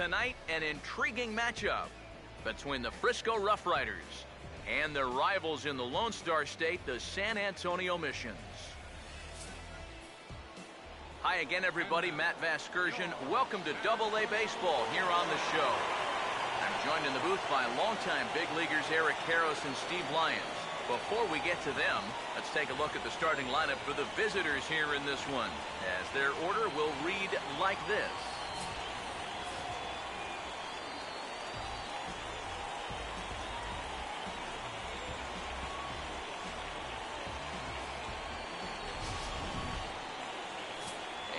Tonight, an intriguing matchup between the Frisco RoughRiders and their rivals in the Lone Star State, the San Antonio Missions. Hi again, everybody. Matt Vasgersian. Welcome to AA Baseball here on the show. I'm joined in the booth by longtime big leaguers Eric Karros and Steve Lyons. Before we get to them, let's take a look at the starting lineup for the visitors here in this one, as their order will read like this.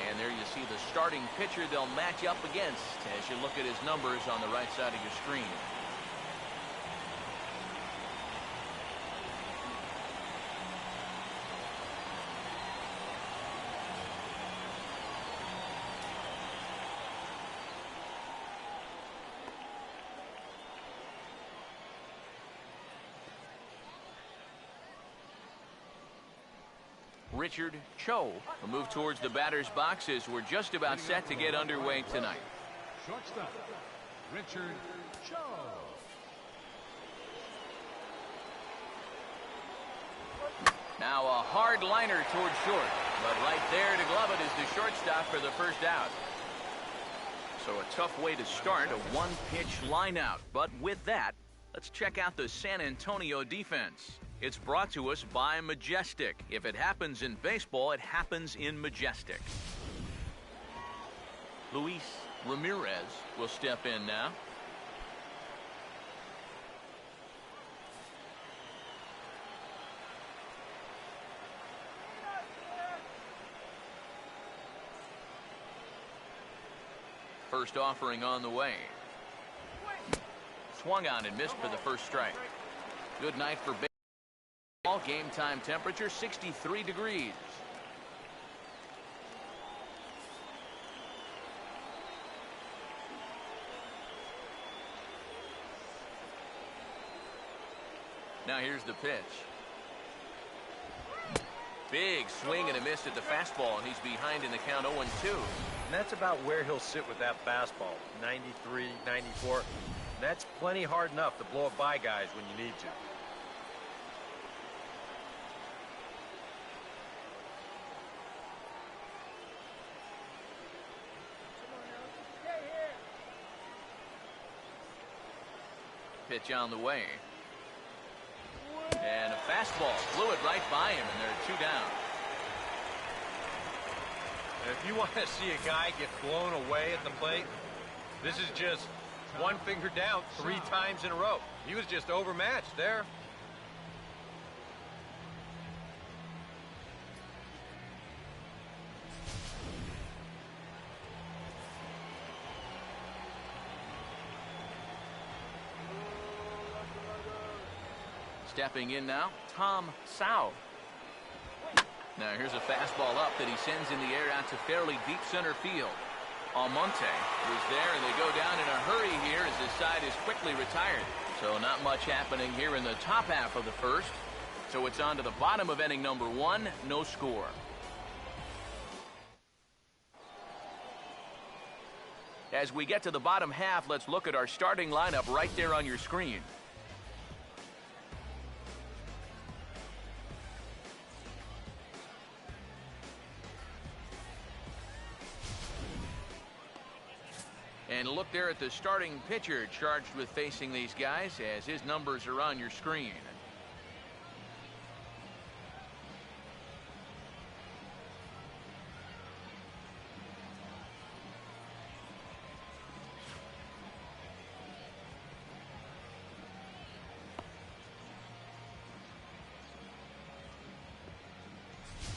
And there you see the starting pitcher they'll match up against as you look at his numbers on the right side of your screen. Richard Cho will move towards the batter's box as we're just about set to get underway tonight. Shortstop, Richard Cho. Now a hard liner towards short, but right there to glove it is the shortstop for the first out. So a tough way to start a one-pitch line out. But with that, let's check out the San Antonio defense. It's brought to us by Majestic. If it happens in baseball, it happens in Majestic. Luis Ramirez will step in now. First offering on the way. Swung on and missed for the first strike. Good night for baseball. Game time temperature 63 degrees. Now here's the pitch. Big swing and a miss at the fastball, and he's behind in the count 0-2. And that's about where he'll sit with that fastball. 93, 94. And that's plenty hard enough to blow it by guys when you need to. Pitch on the way. And a fastball flew it right by him, and there are two down. And if you want to see a guy get blown away at the plate, this is just one finger down 3 times in a row. He was just overmatched there. Stepping in now, Tom Sau. Now here's a fastball up that he sends in the air out to fairly deep center field. Almonte was there, and they go down in a hurry here as his side is quickly retired. So not much happening here in the top half of the first. So it's on to the bottom of inning number 1, no score. As we get to the bottom half, let's look at our starting lineup right there on your screen. And look there at the starting pitcher charged with facing these guys as his numbers are on your screen.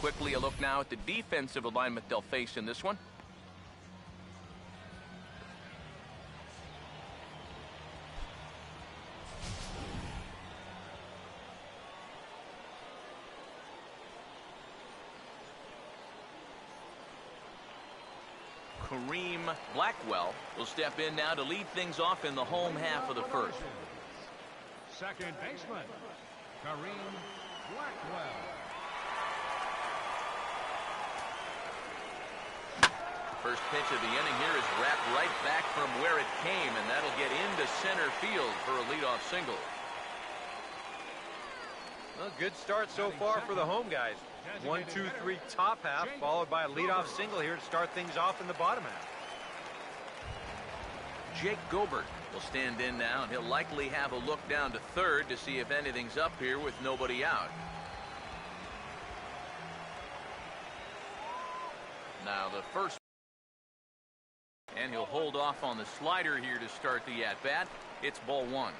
Quickly a look now at the defensive alignment they'll face in this one. Blackwell will step in now to lead things off in the home half of the first. Second baseman, Kareem Blackwell. First pitch of the inning here is wrapped right back from where it came, and that'll get into center field for a leadoff single. Well, good start so far for the home guys. 1, 2, 3 top half, followed by a leadoff single here to start things off in the bottom half. Jake Gobert will stand in now, and he'll likely have a look down to third to see if anything's up here with nobody out. Now the first, and he'll hold off on the slider here to start the at-bat. It's ball one.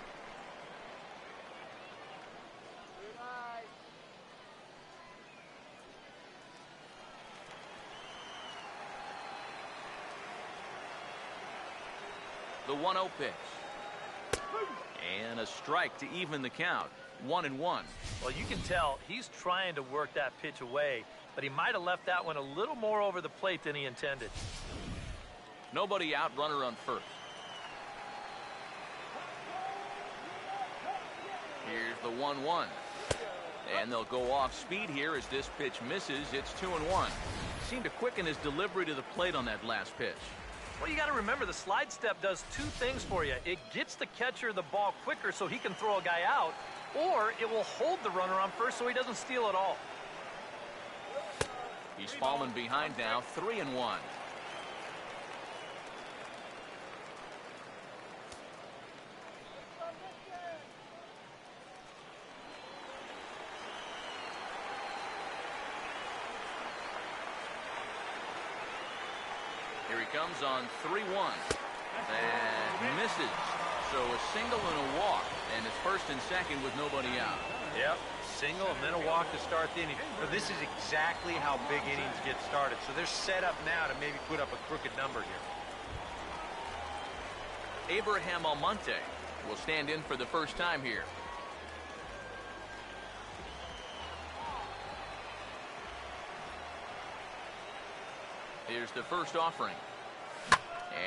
The 1-0 pitch. And a strike to even the count. 1-1. Well, you can tell he's trying to work that pitch away, but he might have left that one a little more over the plate than he intended. Nobody out, runner on first. Here's the 1-1. And they'll go off speed here as this pitch misses. It's 2-1. Seemed to quicken his delivery to the plate on that last pitch. Well, you got to remember the slide step does two things for you. It gets the catcher the ball quicker so he can throw a guy out, or it will hold the runner on first so he doesn't steal it all. He's fallen behind now, 3-1. Here he comes on 3-1. And misses. So a single and a walk. And it's first and second with nobody out. Yep, single and then a walk to start the inning. So this is exactly how big innings get started. So they're set up now to maybe put up a crooked number here. Abraham Almonte will stand in for the first time here. Here's the first offering.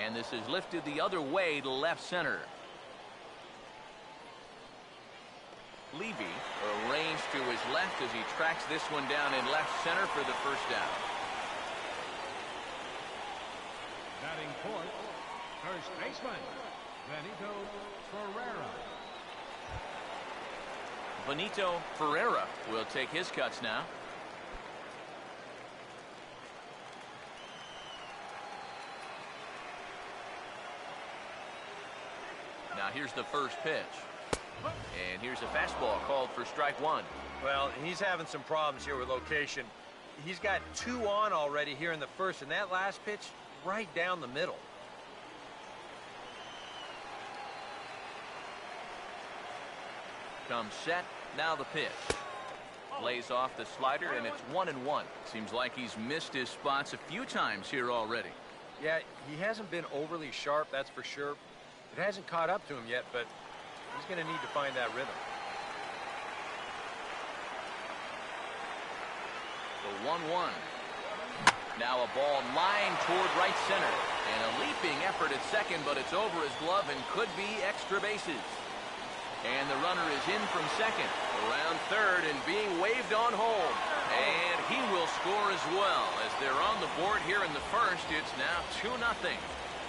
And this is lifted the other way to left center. Levy arranged to his left as he tracks this one down in left center for the first down. Batting fourth, first baseman, Benito Ferreira. Benito Ferreira will take his cuts now. Now here's the first pitch. And here's a fastball called for strike one. Well, he's having some problems here with location. He's got 2 on already here in the first, and that last pitch right down the middle. Comes set. Now the pitch. Lays off the slider, and it's 1-1. Seems like he's missed his spots a few times here already. Yeah, he hasn't been overly sharp, that's for sure. It hasn't caught up to him yet, but he's going to need to find that rhythm. The 1-1. Now a ball lined toward right center. And a leaping effort at second, but it's over his glove and could be extra bases. And the runner is in from second, around third, and being waved on home. And he will score as well. As they're on the board here in the first, it's now 2-0.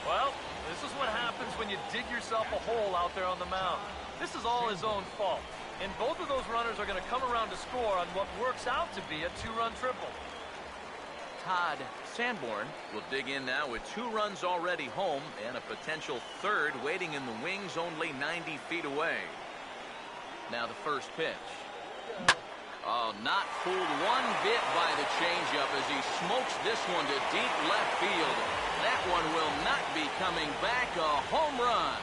Well, this is what happens when you dig yourself a hole out there on the mound. This is all his own fault. And both of those runners are going to come around to score on what works out to be a 2-run triple. Todd Sanborn will dig in now with 2 runs already home and a potential third waiting in the wings only 90 feet away. Now the first pitch. Oh, not fooled one bit by the changeup as he smokes this one to deep left field. That one will not be coming back. A home run.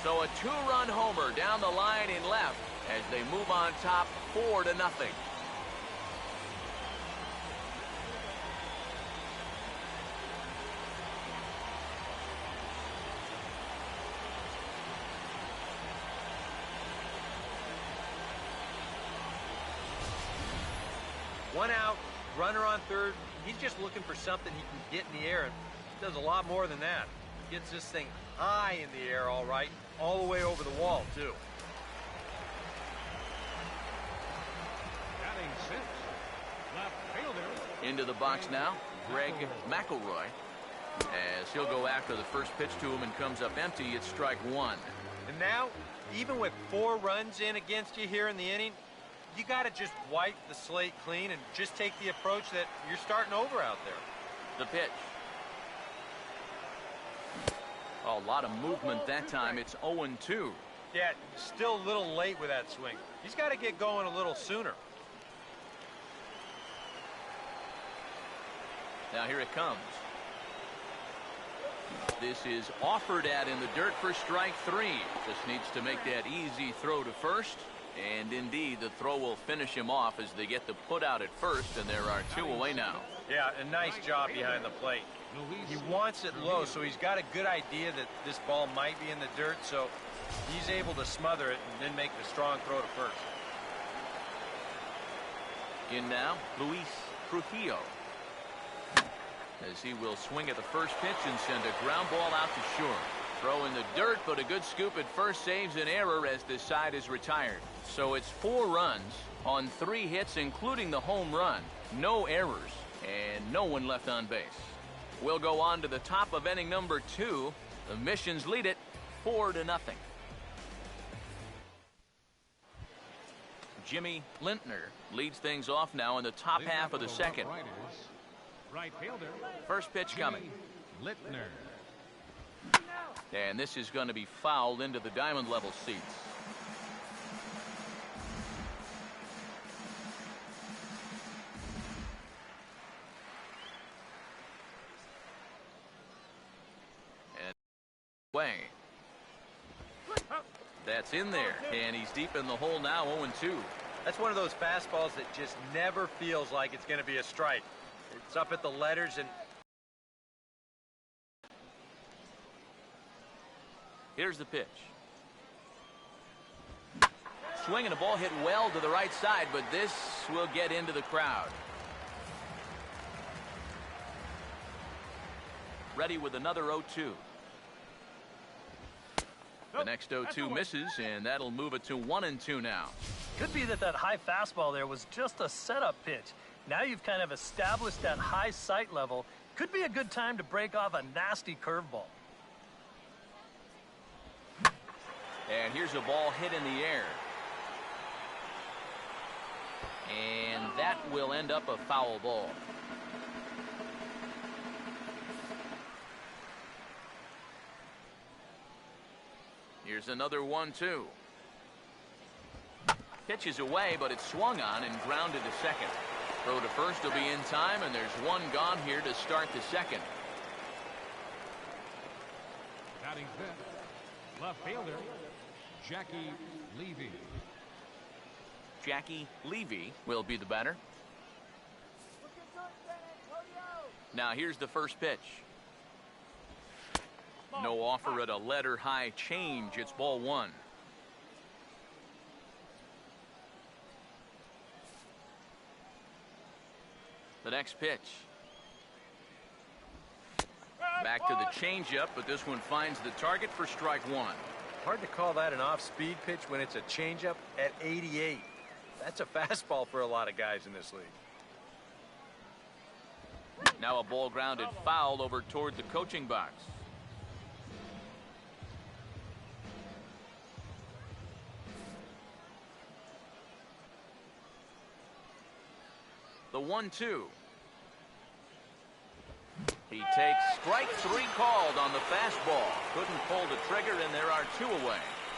So a 2-run homer down the line in left as they move on top 4-0. One out, runner on third. He's just looking for something he can get in the air, and he does a lot more than that. He gets this thing high in the air, all right, all the way over the wall, too. Into the box now, Greg McElroy. As he'll go after the first pitch to him and comes up empty, it's strike one. And now, even with 4 runs in against you here in the inning, you got to just wipe the slate clean and just take the approach that you're starting over out there. The pitch. A lot of movement that time. It's 0-2. Yeah, still a little late with that swing. He's got to get going a little sooner. Now here it comes. This is offered at in the dirt for strike 3. Just needs to make that easy throw to first. And indeed, the throw will finish him off as they get the put out at first, and there are 2 away now. Yeah, a nice job behind the plate. He wants it low, so he's got a good idea that this ball might be in the dirt, so he's able to smother it and then make the strong throw to first. In now, Luis Trujillo. As he will swing at the first pitch and send a ground ball out to short. Throw in the dirt, but a good scoop at first saves an error as this side is retired. So it's 4 runs on 3 hits, including the home run. No errors, and no one left on base. We'll go on to the top of inning number 2. The Missions lead it 4-0. Jimmy Lintner leads things off now in the top half of the second. Right fielder. First pitch coming. Littner. And this is going to be fouled into the diamond level seats. And way. That's in there. And he's deep in the hole now, 0-2. That's one of those fastballs that just never feels like it's going to be a strike. It's up at the letters, and here's the pitch. Swing and a ball hit well to the right side, but this will get into the crowd. Ready with another 0-2. The next 0-2 misses, and that'll move it to 1-2 now. Could be that high fastball there was just a setup pitch. Now you've kind of established that high sight level. Could be a good time to break off a nasty curveball. And here's a ball hit in the air. And that will end up a foul ball. Here's another 1-2. Pitch is away, but it's swung on and grounded to second. Throw to first will be in time, and there's 1 gone here to start the second. Batting fifth. Left fielder. Jackie Levy. Jackie Levy will be the batter. Now here's the first pitch. No offer at a letter high change. It's ball 1. The next pitch. Back to the changeup, but this one finds the target for strike 1. hard to call that an off-speed pitch when it's a changeup at 88. That's a fastball for a lot of guys in this league. Now a ball grounded foul over toward the coaching box. The 1-2. He takes strike 3 called on the fastball. Couldn't pull the trigger, and there are 2 away.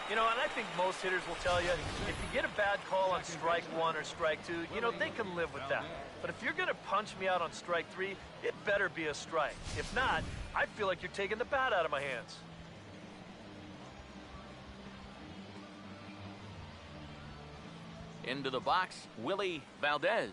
You know, and I think most hitters will tell you, if you get a bad call on strike 1 or strike 2, you know, they can live with that. But if you're going to punch me out on strike 3, it better be a strike. If not, I feel like you're taking the bat out of my hands. Into the box, Willie Valdez.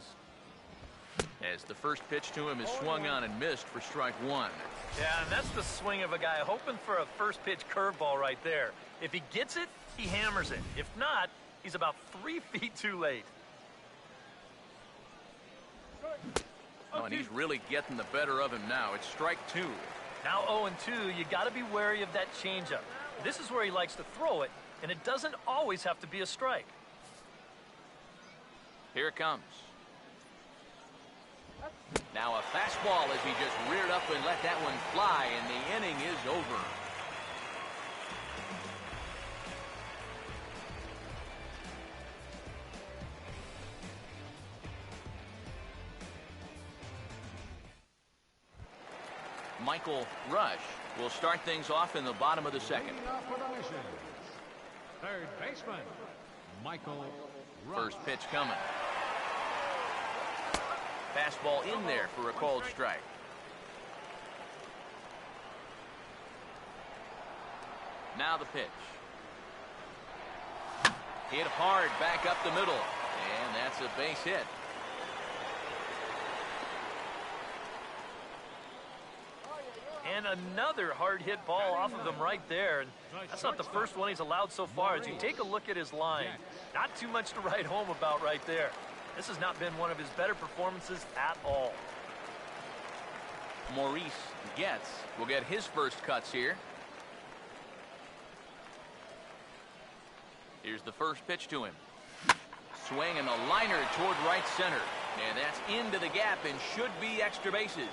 As the first pitch to him is swung on and missed for strike 1. Yeah, and that's the swing of a guy hoping for a first pitch curveball right there. If he gets it, he hammers it. If not, he's about 3 feet too late. Oh, and he's really getting the better of him now. It's strike 2. Now 0-2, you got to be wary of that changeup. This is where he likes to throw it, and it doesn't always have to be a strike. Here it comes. Now a fastball as he just reared up and let that one fly, and the inning is over. Michael Rush will start things off in the bottom of the second. For the mission, third baseman, Michael Rush. First pitch coming. Fastball in there for a called strike. Now the pitch. Hit hard back up the middle, and that's a base hit. And another hard-hit ball off of him right there. And that's not the first one he's allowed so far. As you take a look at his line, not too much to write home about right there. This has not been one of his better performances at all. Maurice Getz will get his first cuts here. Here's the first pitch to him. Swing and a liner toward right center. And that's into the gap and should be extra bases.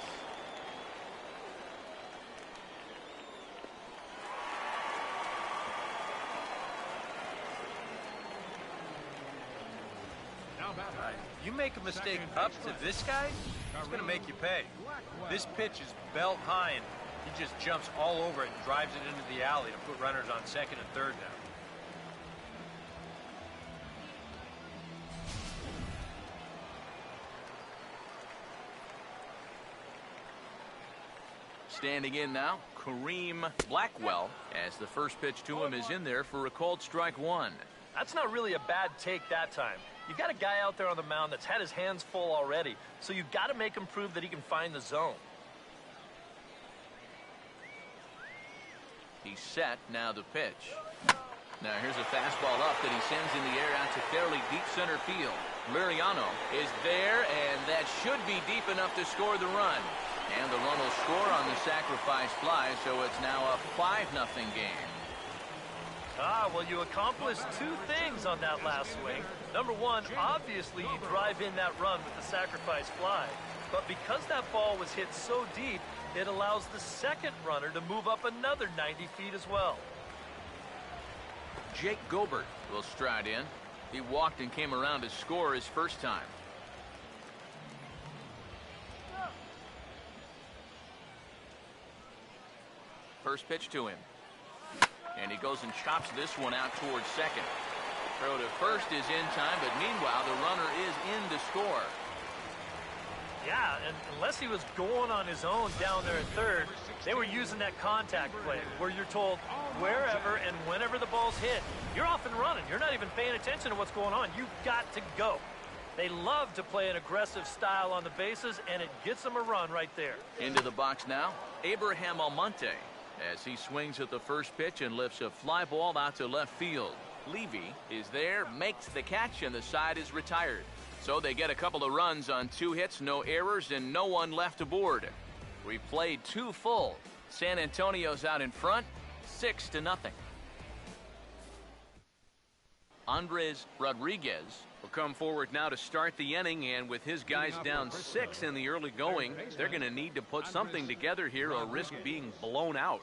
You make a mistake up to this guy, it's going to make you pay. This pitch is belt high, and he just jumps all over it and drives it into the alley to put runners on second and third now. Standing in now, Kareem Blackwell, as the first pitch to him is in there for a called strike one. That's not really a bad take that time. You've got a guy out there on the mound that's had his hands full already, so you've got to make him prove that he can find the zone. He's set, now the pitch. Now here's a fastball up that he sends in the air out to fairly deep center field. Liriano is there, and that should be deep enough to score the run. And the run will score on the sacrifice fly, so it's now a 5-0 game. Well, you accomplished two things on that last swing. Number one, obviously you drive in that run with the sacrifice fly. But because that ball was hit so deep, it allows the second runner to move up another 90 feet as well. Jake Gobert will stride in. He walked and came around to score his first time. First pitch to him. And he goes and chops this one out towards second. Throw to first is in time, but meanwhile the runner is in to score. Yeah, and unless he was going on his own down there at third, they were using that contact play where you're told wherever and whenever the ball's hit, you're off and running. You're not even paying attention to what's going on. You've got to go. They love to play an aggressive style on the bases, and it gets them a run right there. Into the box now, Abraham Almonte, as he swings at the first pitch and lifts a fly ball out to left field. Levy is there, makes the catch, and the side is retired. So they get a couple of runs on 2 hits, no errors, and no one left aboard. We played 2 full. San Antonio's out in front, 6-0. Andres Rodriguez will come forward now to start the inning, and with his guys down 6 in the early going, they're going to need to put something together here or risk being blown out.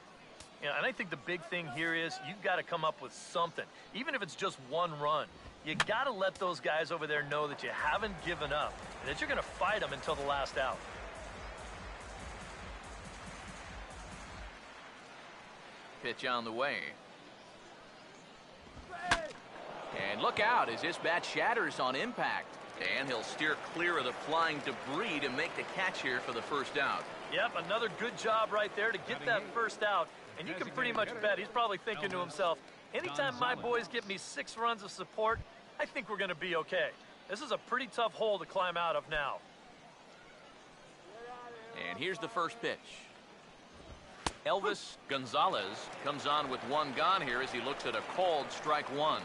Yeah, and I think the big thing here is you've got to come up with something, even if it's just 1 run. You got to let those guys over there know that you haven't given up and that you're going to fight them until the last out. Pitch on the way. And look out as this bat shatters on impact. And he'll steer clear of the flying debris to make the catch here for the first out. Yep, another good job right there to get that first out. And you can pretty much bet he's probably thinking to himself, anytime my boys get me 6 runs of support, I think we're going to be okay. This is a pretty tough hole to climb out of now. And here's the first pitch. Elvis Gonzalez comes on with 1 gone here as he looks at a called strike 1.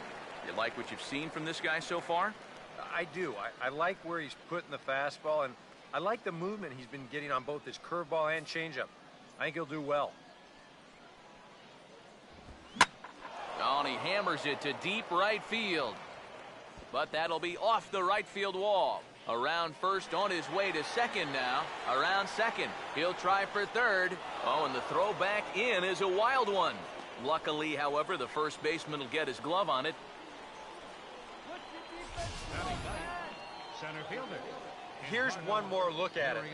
You like what you've seen from this guy so far? I do. I like where he's putting the fastball, and I like the movement he's been getting on both his curveball and changeup. I think he'll do well. Oh, and he hammers it to deep right field. But that'll be off the right field wall. Around first, on his way to second now. Around second. He'll try for third. Oh, and the throw back in is a wild one. Luckily, however, the first baseman will get his glove on it. Center fielder. Here's one more look at it.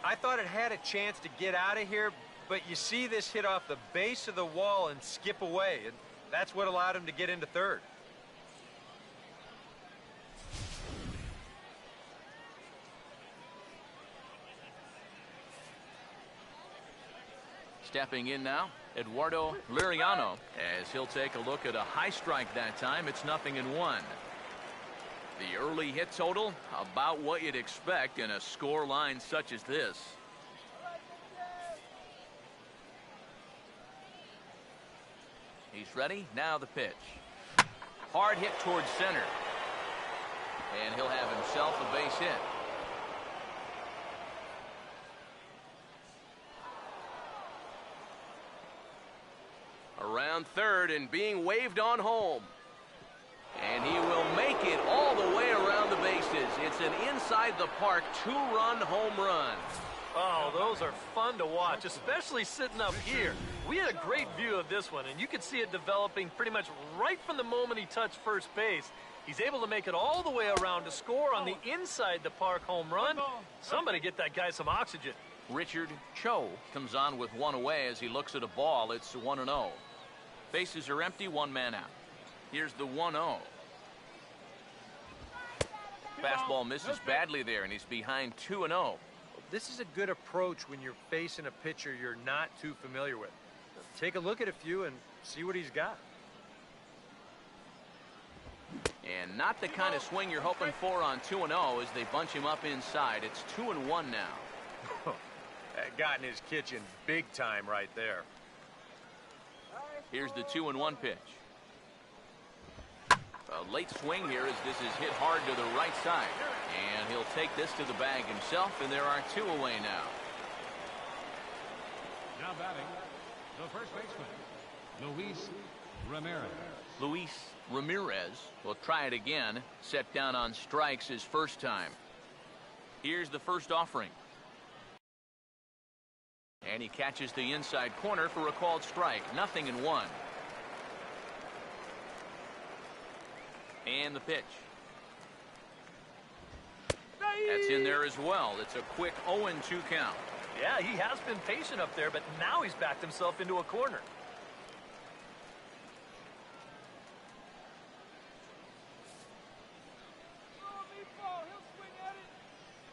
I thought it had a chance to get out of here, but you see this hit off the base of the wall and skip away, and that's what allowed him to get into third. Stepping in now, Eduardo Liriano, as he'll take a look at a high strike that time. It's 0-1. The early hit total, about what you'd expect in a score line such as this. He's ready. Now the pitch. Hard hit towards center. And he'll have himself a base hit. Around third and being waved on home. And he will make it all the way around the bases. It's an inside-the-park two-run home run. Oh, those are fun to watch, especially sitting up here. We had a great view of this one, and you could see it developing pretty much right from the moment he touched first base. He's able to make it all the way around to score on the inside-the-park home run. Somebody get that guy some oxygen. Richard Cho comes on with one away as he looks at a ball. It's 1-0. Bases are empty, one man out. Here's the 1-0. Fastball misses badly there, and he's behind 2-0. This is a good approach when you're facing a pitcher you're not too familiar with. Take a look at a few and see what he's got. And not the kind of swing you're hoping for on 2-0 as they bunch him up inside. It's 2-1 now. That got in his kitchen big time right there. Here's the 2-1 pitch. A late swing here as this is hit hard to the right side. And he'll take this to the bag himself, and there are two away now. Now batting, the first baseman, Luis Ramirez. Luis Ramirez will try it again. Set down on strikes his first time. Here's the first offering. And he catches the inside corner for a called strike. 0-1. And the pitch. That's in there as well. It's a quick 0-2 count. Yeah, he has been patient up there, but now he's backed himself into a corner.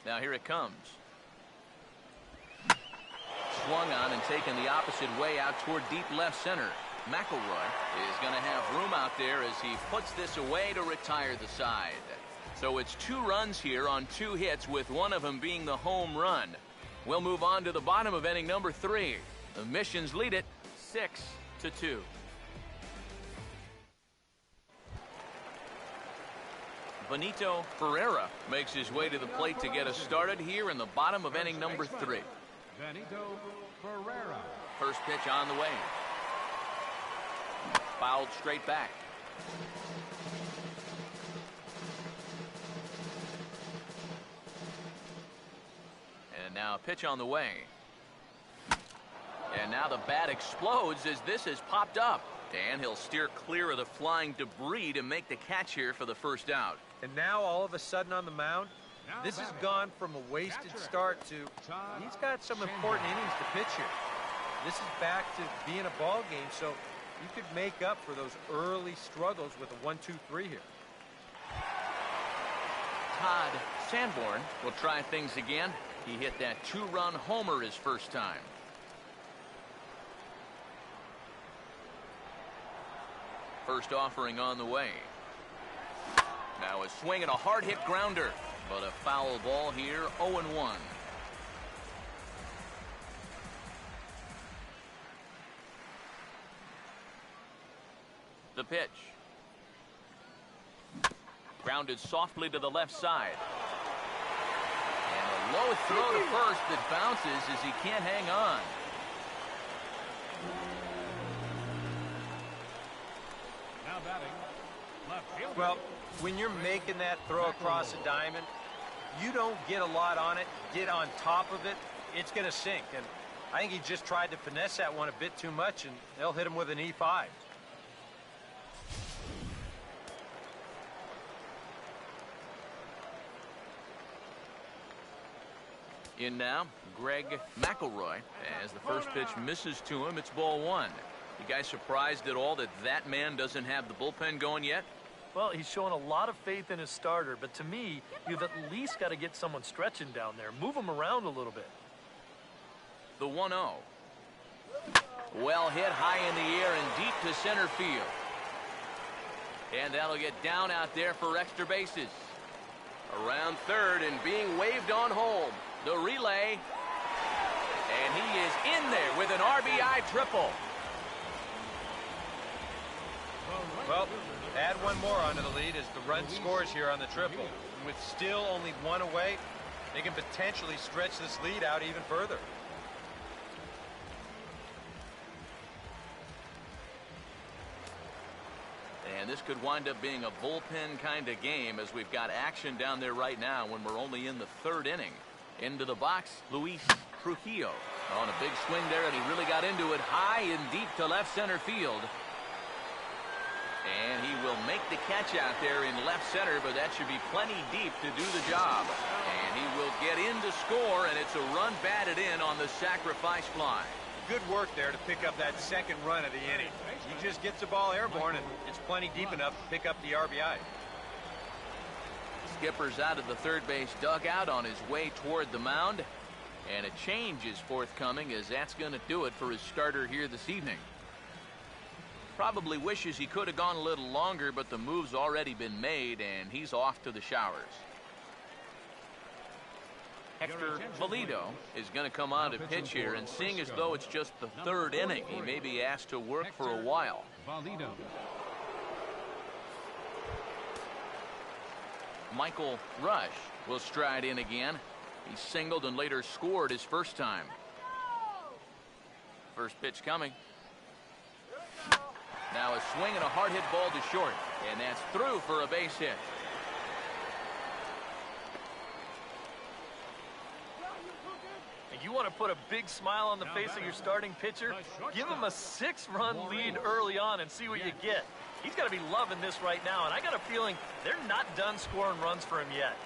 Now here it comes. Swung on and taken the opposite way out toward deep left center. McElroy is going to have room out there as he puts this away to retire the side. So it's 2 runs here on 2 hits, with one of them being the home run. We'll move on to the bottom of inning number 3. The Missions lead it 6-2. Benito Ferreira makes his way to the plate to get us started here in the bottom of inning number 3. Benito Ferreira. First pitch on the way. Fouled straight back. And now a pitch on the way. And now the bat explodes as this has popped up. And he'll steer clear of the flying debris to make the catch here for the first out. And now all of a sudden on the mound, this has gone from a wasted start to he's got some important innings to pitch here. This is back to being a ball game, so you could make up for those early struggles with a 1-2-3 here. Todd Sanborn will try things again. He hit that 2-run homer his first time. First offering on the way. Now a swing and a hard hit grounder, but a foul ball here. 0-1. The pitch. Grounded softly to the left side. And a low throw to first that bounces as he can't hang on. Now batting, left fielder. Well, when you're making that throw across the diamond, you don't get a lot on it, get on top of it, it's going to sink. And I think he just tried to finesse that one a bit too much, and they'll hit him with an E5. In now, Greg McElroy. As the first pitch misses to him, it's ball one. You guys surprised at all that that man doesn't have the bullpen going yet? Well, he's showing a lot of faith in his starter, but to me, you've at least got to get someone stretching down there. Move him around a little bit. The 1-0. Well hit high in the air and deep to center field. And that'll get down out there for extra bases. Around third and being waved on home. The relay. And he is in there with an RBI triple. Well, add one more onto the lead as the run scores here on the triple. And with still only one away, they can potentially stretch this lead out even further. And this could wind up being a bullpen kind of game as we've got action down there right now when we're only in the third inning. Into the box, Luis Trujillo on a big swing there, and he really got into it high and deep to left center field. And he will make the catch out there in left center, but that should be plenty deep to do the job. And he will get in to score, and it's a run batted in on the sacrifice fly. Good work there to pick up that second run of the inning. He just gets the ball airborne, and it's plenty deep enough to pick up the RBI. Skipper's out of the third base dugout on his way toward the mound. And a change is forthcoming, as that's going to do it for his starter here this evening. Probably wishes he could have gone a little longer, but the move's already been made, and he's off to the showers. Hector Valido is going to come on to pitch here, and seeing as though it's just the third inning, he may be asked to work for a while. Michael Rush will stride in again. He singled and later scored his first time. First pitch coming. Now a swing and a hard hit ball to short, and that's through for a base hit. And you want to put a big smile on the face of your starting pitcher? Give him a 6-run lead early on and see what you get. He's got to be loving this right now, and I got a feeling they're not done scoring runs for him yet.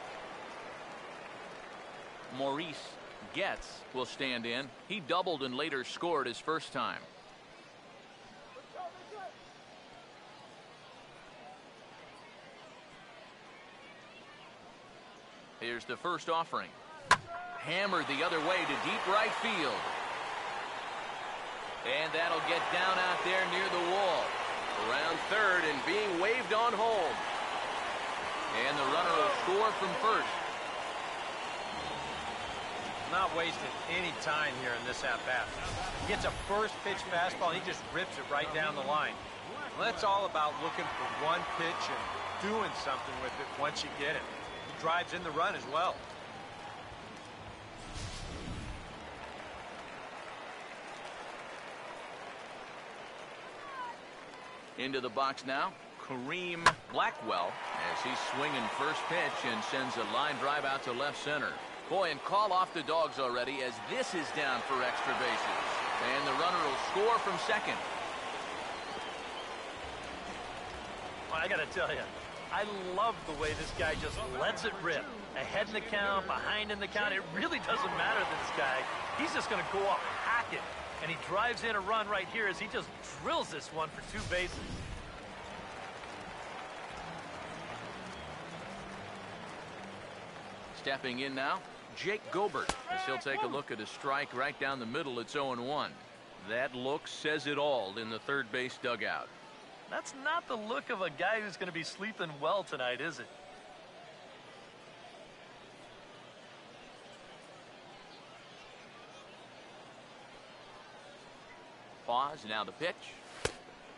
Maurice Getz will stand in. He doubled and later scored his first time. Here's the first offering. Hammered the other way to deep right field. And that'll get down out there near the wall. Around third and being waved on home. And the runner will score from first. Not wasting any time here in this at-bat. He gets a first pitch fastball, and he just rips it right down the line. Well, that's all about looking for one pitch and doing something with it once you get it. He drives in the run as well. Into the box now, Kareem Blackwell, as he's swinging first pitch and sends a line drive out to left center. Boy, and call off the dogs already, as this is down for extra bases. And the runner will score from second. Well, I got to tell you, I love the way this guy just lets it rip. Ahead in the count, behind in the count, it really doesn't matter to this guy. He's just going to go up hacking. And he drives in a run right here as he just drills this one for 2 bases. Stepping in now, Jake Gobert, as he'll take a look at a strike right down the middle. It's 0-1. That look says it all in the third base dugout. That's not the look of a guy who's going to be sleeping well tonight, is it? Pause, now the pitch.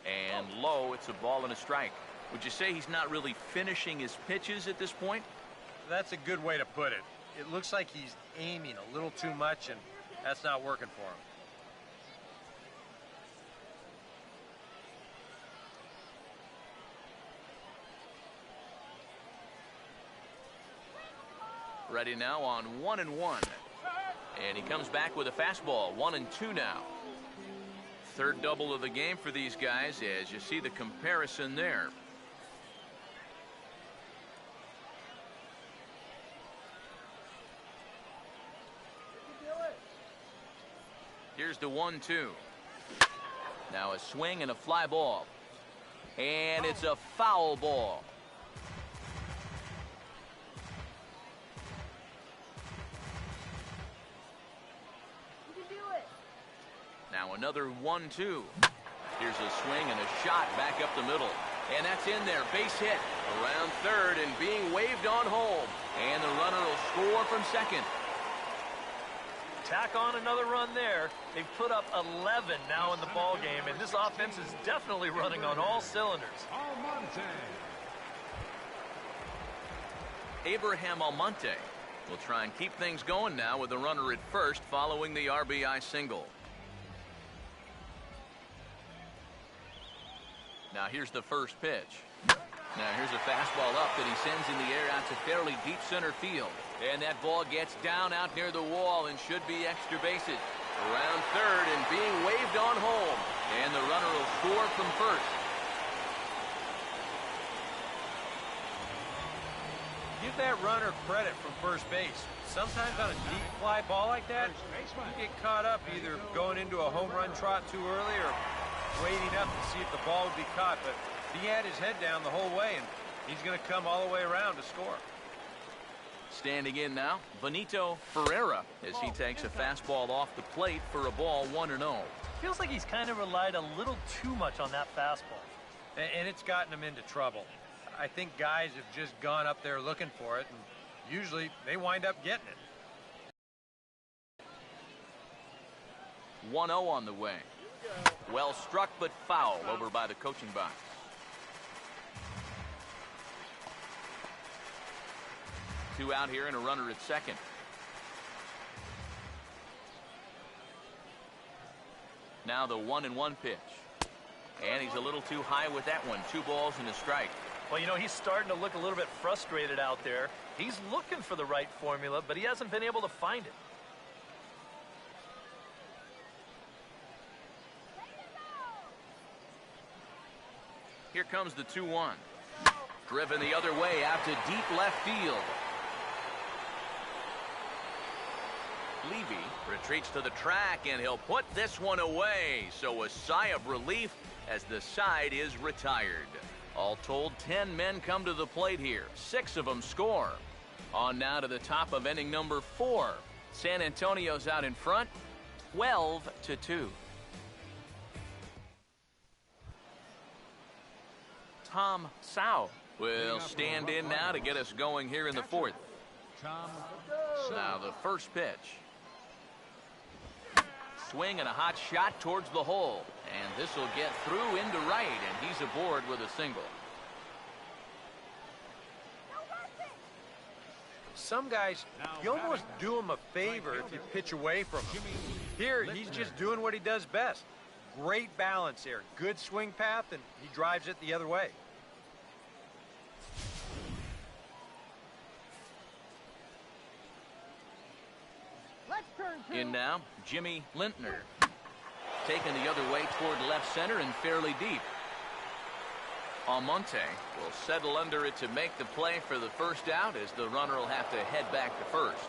And low, it's a ball and a strike. Would you say he's not really finishing his pitches at this point? That's a good way to put it. It looks like he's aiming a little too much, and that's not working for him. Ready now on 1-1. And he comes back with a fastball, 1-2 now. Third double of the game for these guys as you see the comparison there. Here's the 1-2. Now a swing and a fly ball. And it's a foul ball. Now another 1-2. Here's a swing and a shot back up the middle. And that's in there. Base hit. Around third and being waved on home. And the runner will score from second. Tack on another run there. They've put up 11 now in the ball game, and this offense is definitely running on all cylinders. Abraham Almonte will try and keep things going now with the runner at first following the RBI single. Now here's the first pitch. Now here's a fastball up that he sends in the air out to fairly deep center field. And that ball gets down out near the wall and should be extra bases. Around third and being waved on home. And the runner will score from first. Give that runner credit from first base. Sometimes on a deep fly ball like that, you get caught up either going into a home run trot too early or waiting up to see if the ball would be caught. But he had his head down the whole way, and he's going to come all the way around to score. Standing in now, Benito Ferreira as he takes a fastball off the plate for a ball 1-0. Feels like he's kind of relied a little too much on that fastball. And it's gotten him into trouble. I think guys have just gone up there looking for it, and usually they wind up getting it. 1-0 on the way. Well struck but foul over by the coaching box. Two out here and a runner at second. Now the 1-1 pitch. And he's a little too high with that one. 2 balls and a strike. Well, you know, he's starting to look a little bit frustrated out there. He's looking for the right formula, but he hasn't been able to find it. Here comes the 2-1. Driven the other way out to deep left field. Levy retreats to the track, and he'll put this one away. So a sigh of relief as the side is retired. All told, 10 men come to the plate here. 6 of them score. On now to the top of inning number 4. San Antonio's out in front, 12-2. Tom Sau will stand in now to get us going here in the 4th. Now the first pitch. Swing and a hot shot towards the hole. And this will get through into right, and he's aboard with a single. Some guys, you almost do them a favor if you pitch away from him. Here, he's just doing what he does best. Great balance here. Good swing path, and he drives it the other way. In now, Jimmy Lintner. Taken the other way toward left center and fairly deep. Almonte will settle under it to make the play for the first out as the runner will have to head back to first.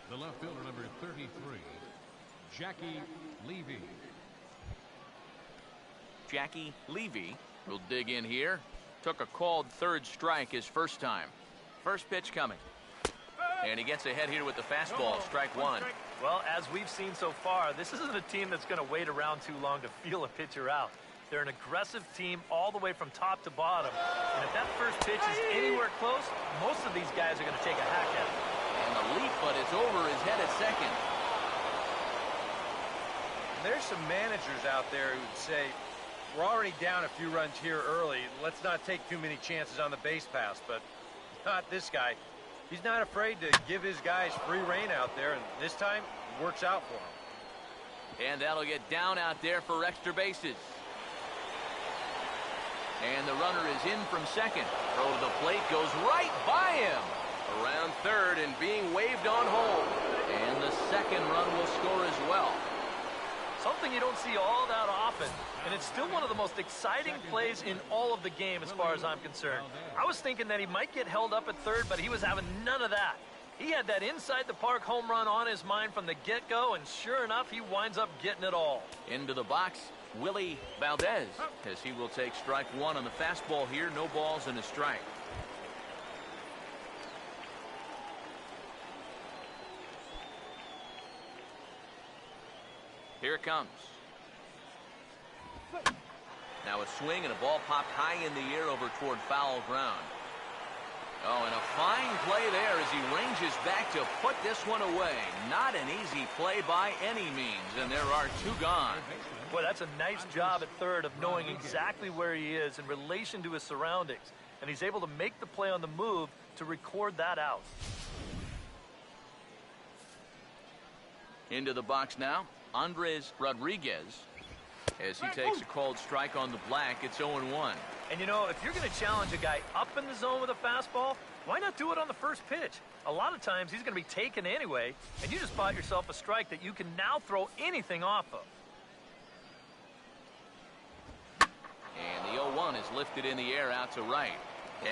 The left fielder, number 33, Jackie Levy. Jackie Levy will dig in here. Took a called third strike his first time. First pitch coming. And he gets ahead here with the fastball, strike 1. Well, as we've seen so far, this isn't a team that's going to wait around too long to feel a pitcher out. They're an aggressive team all the way from top to bottom. And if that first pitch is anywhere close, most of these guys are going to take a hack at it. And the leap, but it's over his head at second. There's some managers out there who would say, we're already down a few runs here early. Let's not take too many chances on the base pass, but not this guy. He's not afraid to give his guys free rein out there, and this time it works out for him. And that'll get down out there for extra bases. And the runner is in from second. Throw to the plate goes right by him. Around third and being waved on home. And the second run will score as well. Something you don't see all that often, and it's still one of the most exciting plays in all of the game as far as I'm concerned. I was thinking that he might get held up at third, but he was having none of that. He had that inside the park home run on his mind from the get-go, and sure enough, he winds up getting it all. Into the box, Willie Valdez, as he will take strike one on the fastball here. No balls and a strike. Here it comes. Now a swing and a ball popped high in the air over toward foul ground. Oh, and a fine play there as he ranges back to put this one away. Not an easy play by any means, and there are two gone. Boy, that's a nice job at third of knowing exactly where he is in relation to his surroundings. And he's able to make the play on the move to record that out. Into the box now, Andres Rodriguez, as he takes a called strike on the black. It's 0-1. And you know, if you're going to challenge a guy up in the zone with a fastball, why not do it on the first pitch? A lot of times he's going to be taken anyway, and you just bought yourself a strike that you can now throw anything off of. And the 0-1 is lifted in the air out to right.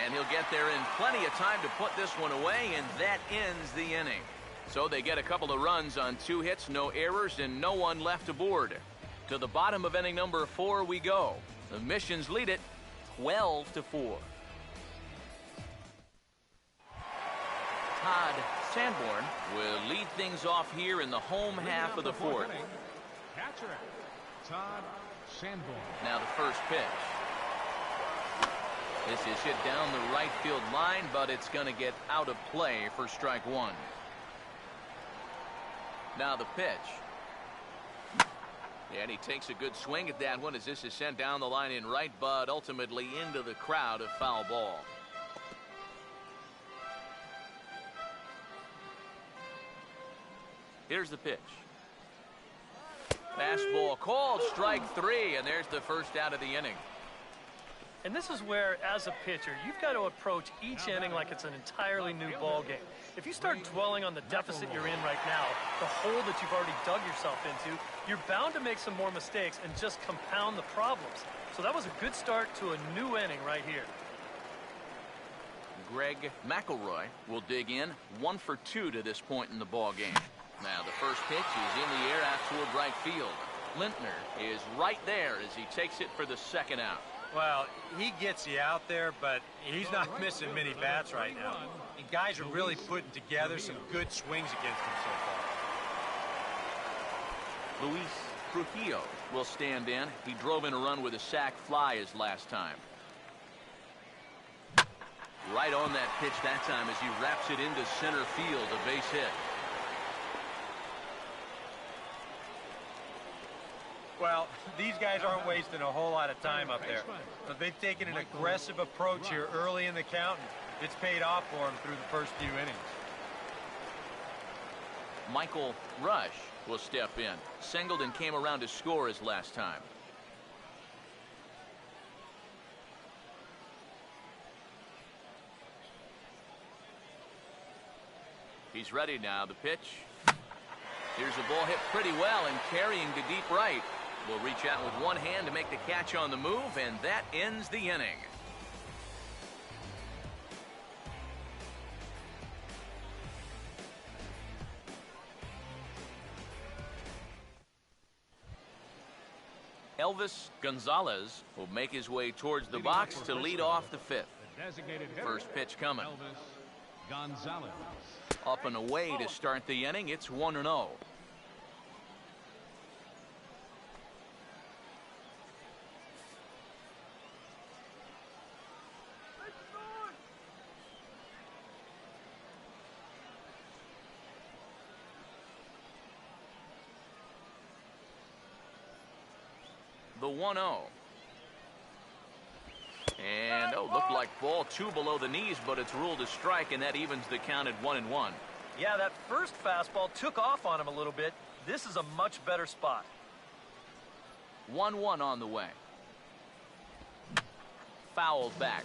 And he'll get there in plenty of time to put this one away, and that ends the inning. So they get a couple of runs on 2 hits, no errors, and no one left aboard. To the bottom of inning number 4 we go. The Missions lead it 12-4. Todd Sanborn will lead things off here in the home half of the 4th. Catcher, Todd Sanborn. Now the first pitch. This is hit down the right field line, but it's going to get out of play for strike one. Now the pitch. And he takes a good swing at that one as this is sent down the line in right, but ultimately into the crowd, a foul ball. Here's the pitch. Fastball called, strike 3, and there's the first out of the inning. And this is where, as a pitcher, you've got to approach each inning like it's an entirely new ball game. If you start dwelling on the deficit you're in right now, the hole that you've already dug yourself into, you're bound to make some more mistakes and just compound the problems. So that was a good start to a new inning right here. Greg McElroy will dig in, 1 for 2 to this point in the ball game. Now the first pitch is in the air out toward right field. Lintner is right there as he takes it for the second out. Well, he gets you out there, but he's not missing many bats right now. And guys are really putting together some good swings against him so far. Luis Trujillo will stand in. He drove in a run with a sac fly his last time. Right on that pitch that time as he wraps it into center field, a base hit. Well, these guys aren't wasting a whole lot of time up there. But they've taken an aggressive approach here early in the count, and it's paid off for them through the first few innings. Michael Rush will step in. Singleton came around to score his last time. He's ready now. The pitch. Here's a ball hit pretty well and carrying to deep right. Will reach out with one hand to make the catch on the move, and that ends the inning. Elvis Gonzalez will make his way towards the box to lead off the 5th. First pitch coming. Elvis Gonzalez. Up and away to start the inning. It's 1-0. The 1-0. And, looked like ball 2 below the knees, but it's ruled a strike, and that evens the count at 1-1. Yeah, that first fastball took off on him a little bit. This is a much better spot. 1-1 on the way. fouled back.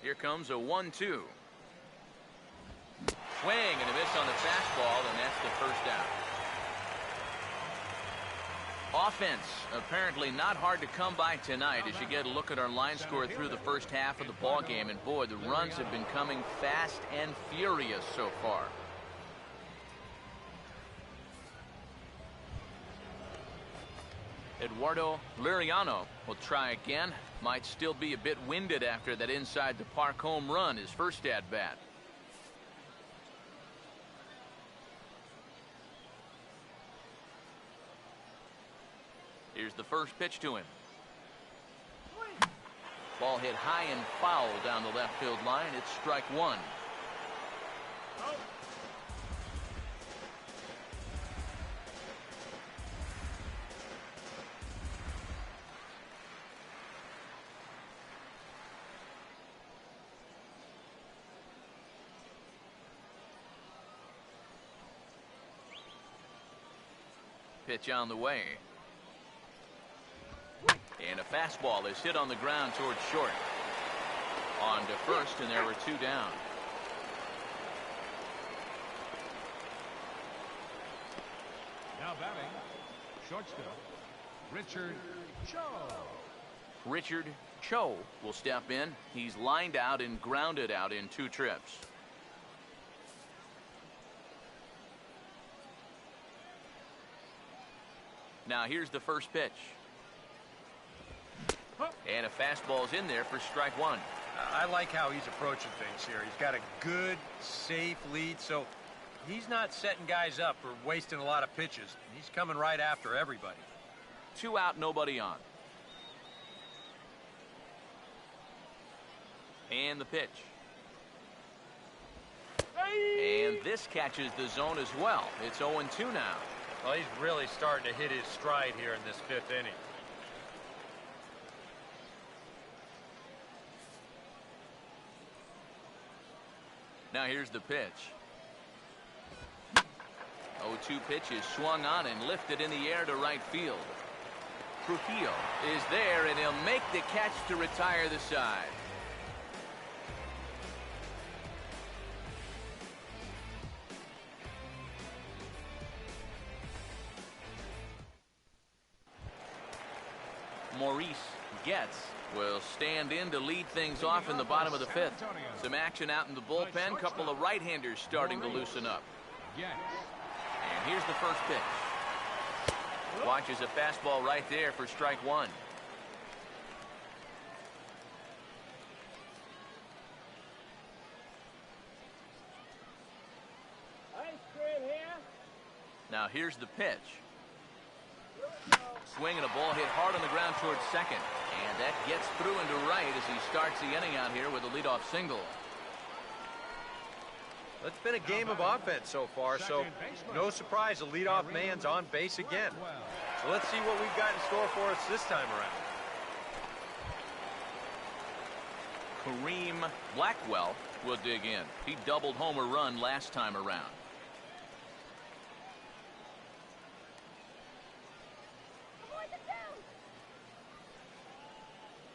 Here comes a 1-2. Swing and a miss on the fastball, and that's the first out. Offense apparently not hard to come by tonight as you get a look at our line score through the first half of the ball game, and boy, the runs have been coming fast and furious so far. Eduardo Liriano will try again. Might still be a bit winded after that inside the park home run, his first at bat. Here's the first pitch to him. Ball hit high and foul down the left field line. It's strike one. Pitch on the way. And a fastball is hit on the ground towards short. On to first, and there were two down. Now batting, shortstop, Richard Cho. Richard Cho will step in. He's lined out and grounded out in 2 trips. Now here's the first pitch. And a fastball's in there for strike one. I like how he's approaching things here. He's got a good, safe lead, so he's not setting guys up or wasting a lot of pitches. He's coming right after everybody. 2 out, nobody on. And the pitch. And this catches the zone as well. It's 0-2 now. Well, he's really starting to hit his stride here in this 5th inning. Now here's the pitch. 0-2 pitch is swung on and lifted in the air to right field. Trujillo is there, and he'll make the catch to retire the side. Maurice Getz will stand in to lead things off in the bottom of the 5th. Some action out in the bullpen. Couple of right-handers starting to loosen up. And here's the first pitch. Watches a fastball right there for strike one. Now here's the pitch. Swing and a ball hit hard on the ground towards second. And that gets through into right as he starts the inning out here with a leadoff single. It's been a game of offense so far, so no surprise the leadoff man's on base again. So let's see what we've got in store for us this time around. Kareem Blackwell will dig in. He doubled home a run last time around.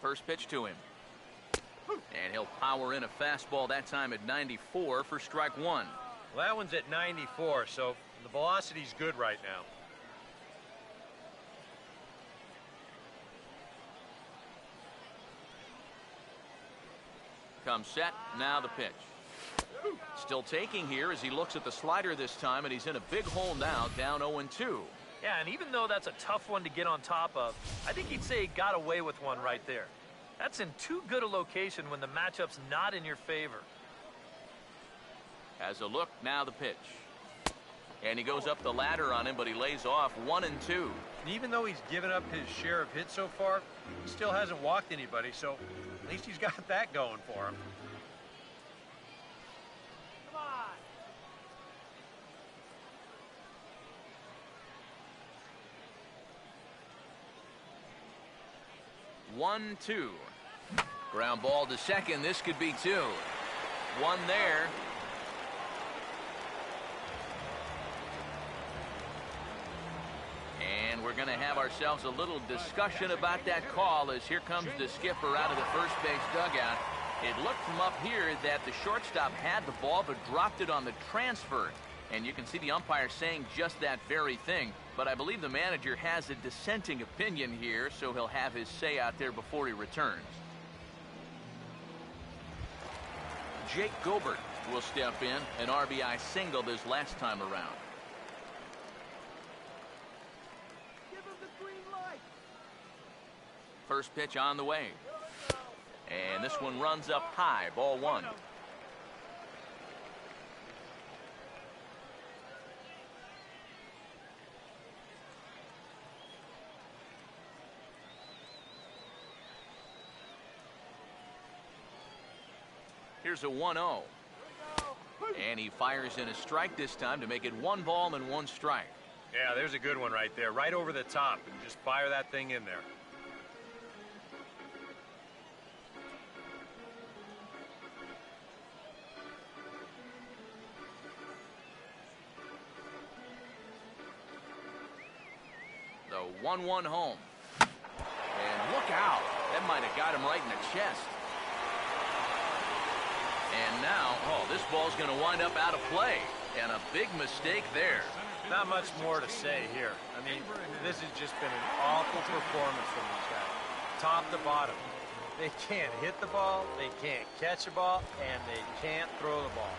First pitch to him. And he'll power in a fastball that time at 94 for strike one. Well, that one's at 94, so the velocity's good right now. Comes set, now the pitch. Still taking here as he looks at the slider this time, and he's in a big hole now, down 0-2. Yeah, and even though that's a tough one to get on top of, I think he'd say he got away with one right there. That's in too good a location when the matchup's not in your favor. Has a look, now the pitch. And he goes up the ladder on him, but he lays off 1-2. And even though he's given up his share of hits so far, he still hasn't walked anybody, so at least he's got that going for him. Come on. 1-2. Ground ball to second. This could be 2. one there. And we're going to have ourselves a little discussion about that call as here comes the skipper out of the first base dugout. It looked from up here that the shortstop had the ball but dropped it on the transfer. And you can see the umpire saying just that very thing. But I believe the manager has a dissenting opinion here, so he'll have his say out there before he returns. Jake Gobert will step in, an RBI single this last time around. First pitch on the way. And this one runs up high, ball one. Here's a 1-0. And he fires in a strike this time to make it 1 ball and 1 strike. Yeah, there's a good one right there, right over the top, and just fire that thing in there. The 1-1 home. And look out. That might have got him right in the chest. And now, this ball's going to wind up out of play. And a big mistake there. Not much more to say here. I mean, this has just been an awful performance from these guys. Top to bottom. They can't hit the ball, they can't catch a ball, and they can't throw the ball.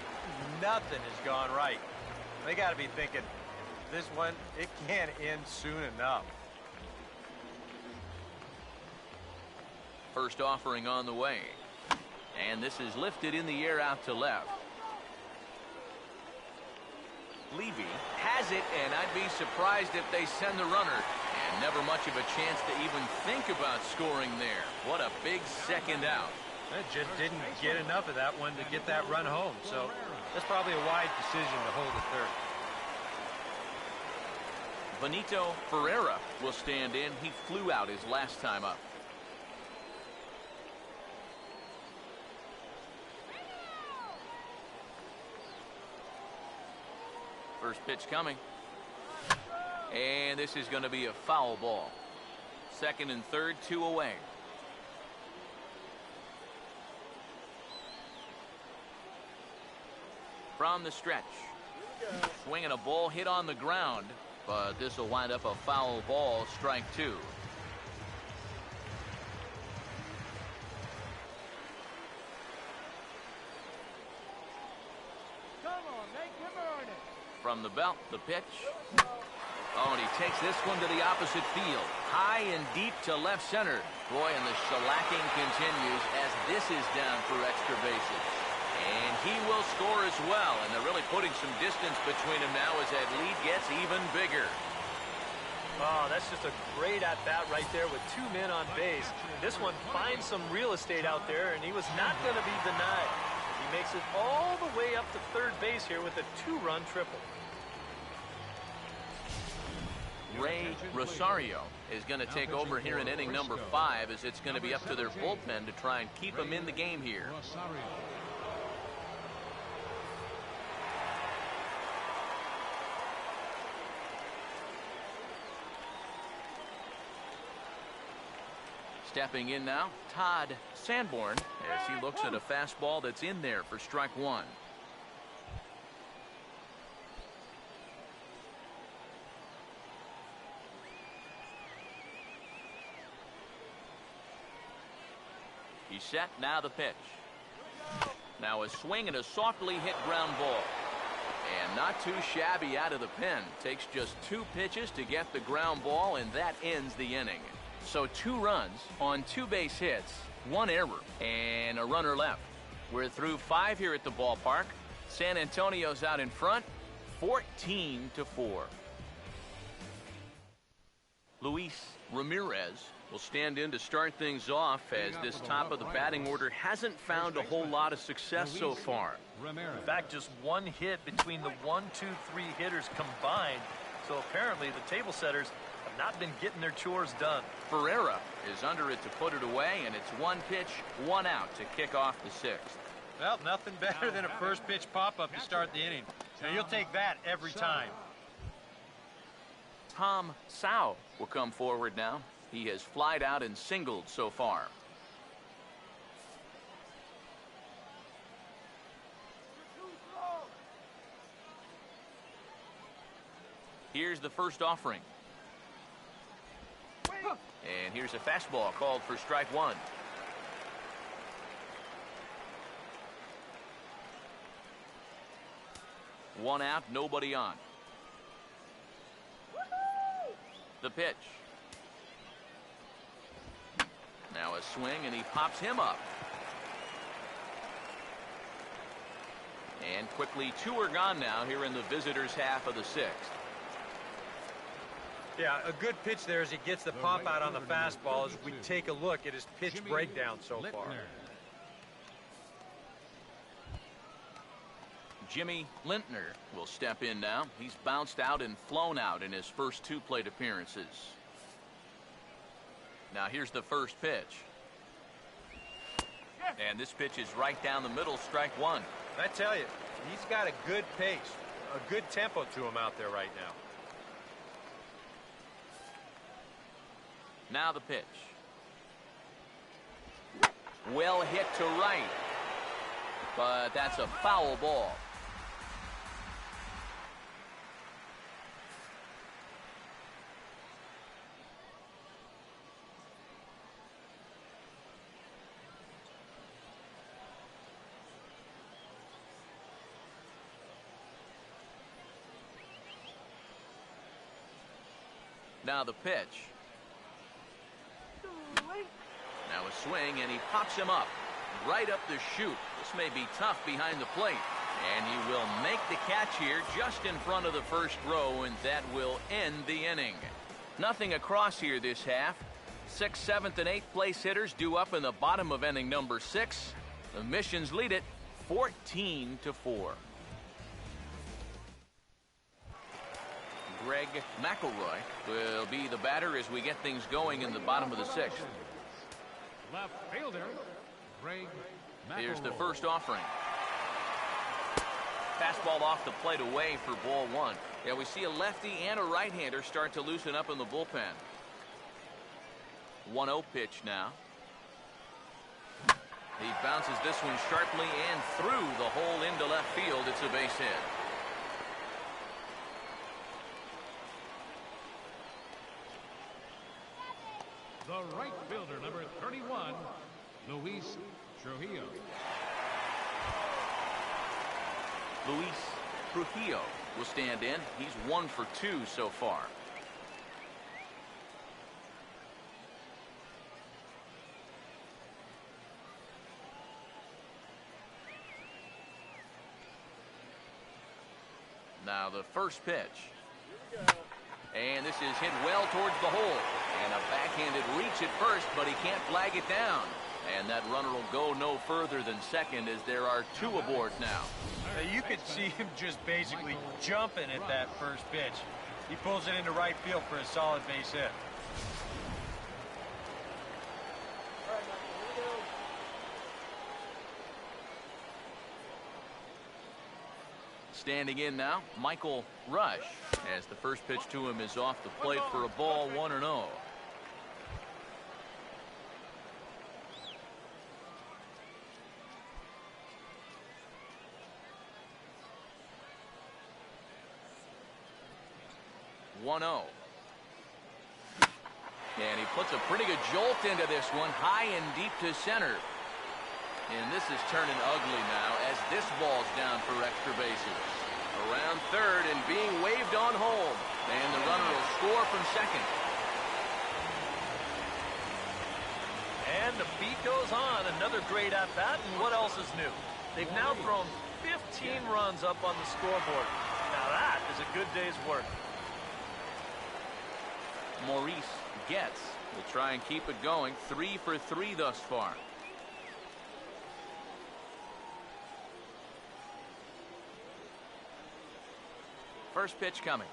Nothing has gone right. They got to be thinking, this one, it can't end soon enough. First offering on the way. And this is lifted in the air out to left. Levy has it, and I'd be surprised if they send the runner. And never much of a chance to even think about scoring there. What a big second out. It just didn't get enough of that one to get that run home. So that's probably a wise decision to hold it third. Benito Ferreira will stand in. He flew out his last time up. First pitch coming. And this is going to be a foul ball. Second and third, 2 away. From the stretch. Swinging a ball hit on the ground, but this will wind up a foul ball, strike 2. From the belt, the pitch. Oh, and he takes this one to the opposite field. High and deep to left center. Boy, and the shellacking continues as this is down for extra bases. And he will score as well. And they're really putting some distance between them now as that lead gets even bigger. Oh, that's just a great at-bat right there with 2 men on base. This one finds some real estate out there, and he was not going to be denied. He makes it all the way up to third base here with a 2-run triple. Ray Rosario is going to take over here in inning number 5 as it's going to be up to their bullpen to try and keep them in the game here. Stepping in now, Todd Sanborn, as he looks at a fastball that's in there for strike 1. He's set, now the pitch. Now a swing and a softly hit ground ball. And not too shabby out of the pen. Takes just 2 pitches to get the ground ball, and that ends the inning. So 2 runs on 2 base hits, 1 error, and a runner left. We're through 5 here at the ballpark. San Antonio's out in front, 14-4. Luis Ramirez will stand in to start things off as this top of the batting order hasn't found a whole lot of success so far. In fact, just 1 hit between the 1, 2, 3 hitters combined. So apparently the table setters have not been getting their chores done. Ferreira is under it to put it away, and it's 1 pitch, 1 out to kick off the 6th. Well, nothing better than a first pitch pop-up to start the inning. Now, you'll take that every time. Tom Sau will come forward now. He has flied out and singled so far. Here's the first offering. And here's a fastball called for strike one. One out, nobody on. The pitch. Now a swing, and he pops him up. And quickly, two are gone now here in the visitors' half of the sixth. Yeah, a good pitch there as he gets the pop out on the fastball as we take a look at his pitch breakdown so far. Jimmy Lintner will step in now. He's bounced out and flown out in his first two plate appearances. Now here's the first pitch. And this pitch is right down the middle, strike one. I tell you, he's got a good pace, a good tempo to him out there right now. Now the pitch. Well hit to right. But that's a foul ball. Now the pitch. Now a swing, and he pops him up right up the chute. This may be tough behind the plate, and he will make the catch here just in front of the first row, and that will end the inning. Nothing across here this half. 6th, 7th, and 8th place hitters due up in the bottom of inning number 6. The Missions lead it 14-4. Greg McElroy will be the batter as we get things going in the bottom of the 6th. Left fielder, Greg McElroy. Here's the first offering. Fastball off the plate away for ball one. Yeah, we see a lefty and a right-hander start to loosen up in the bullpen. 1-0 pitch now. He bounces this one sharply and through the hole into left field. It's a base hit. The right fielder, number 31, Luis Trujillo. Luis Trujillo will stand in. He's 1 for 2 so far. Now the first pitch. And this is hit well towards the hole. And a backhanded reach at first, but he can't flag it down. And that runner will go no further than second as there are 2 aboard now. You could see him just basically jumping at that first pitch. He pulls it into right field for a solid base hit. Standing in now, Michael Rush, as the first pitch to him is off the plate for a ball, 1-0. And he puts a pretty good jolt into this one, high and deep to center. And this is turning ugly now as this ball's down for extra bases. Around third and being waved on home. And the runner will score from second. And the beat goes on. Another great at-bat, and what else is new? They've now thrown 15 runs up on the scoreboard. Now that is a good day's work. Maurice Getz will try and keep it going. 3 for 3 thus far. First pitch coming.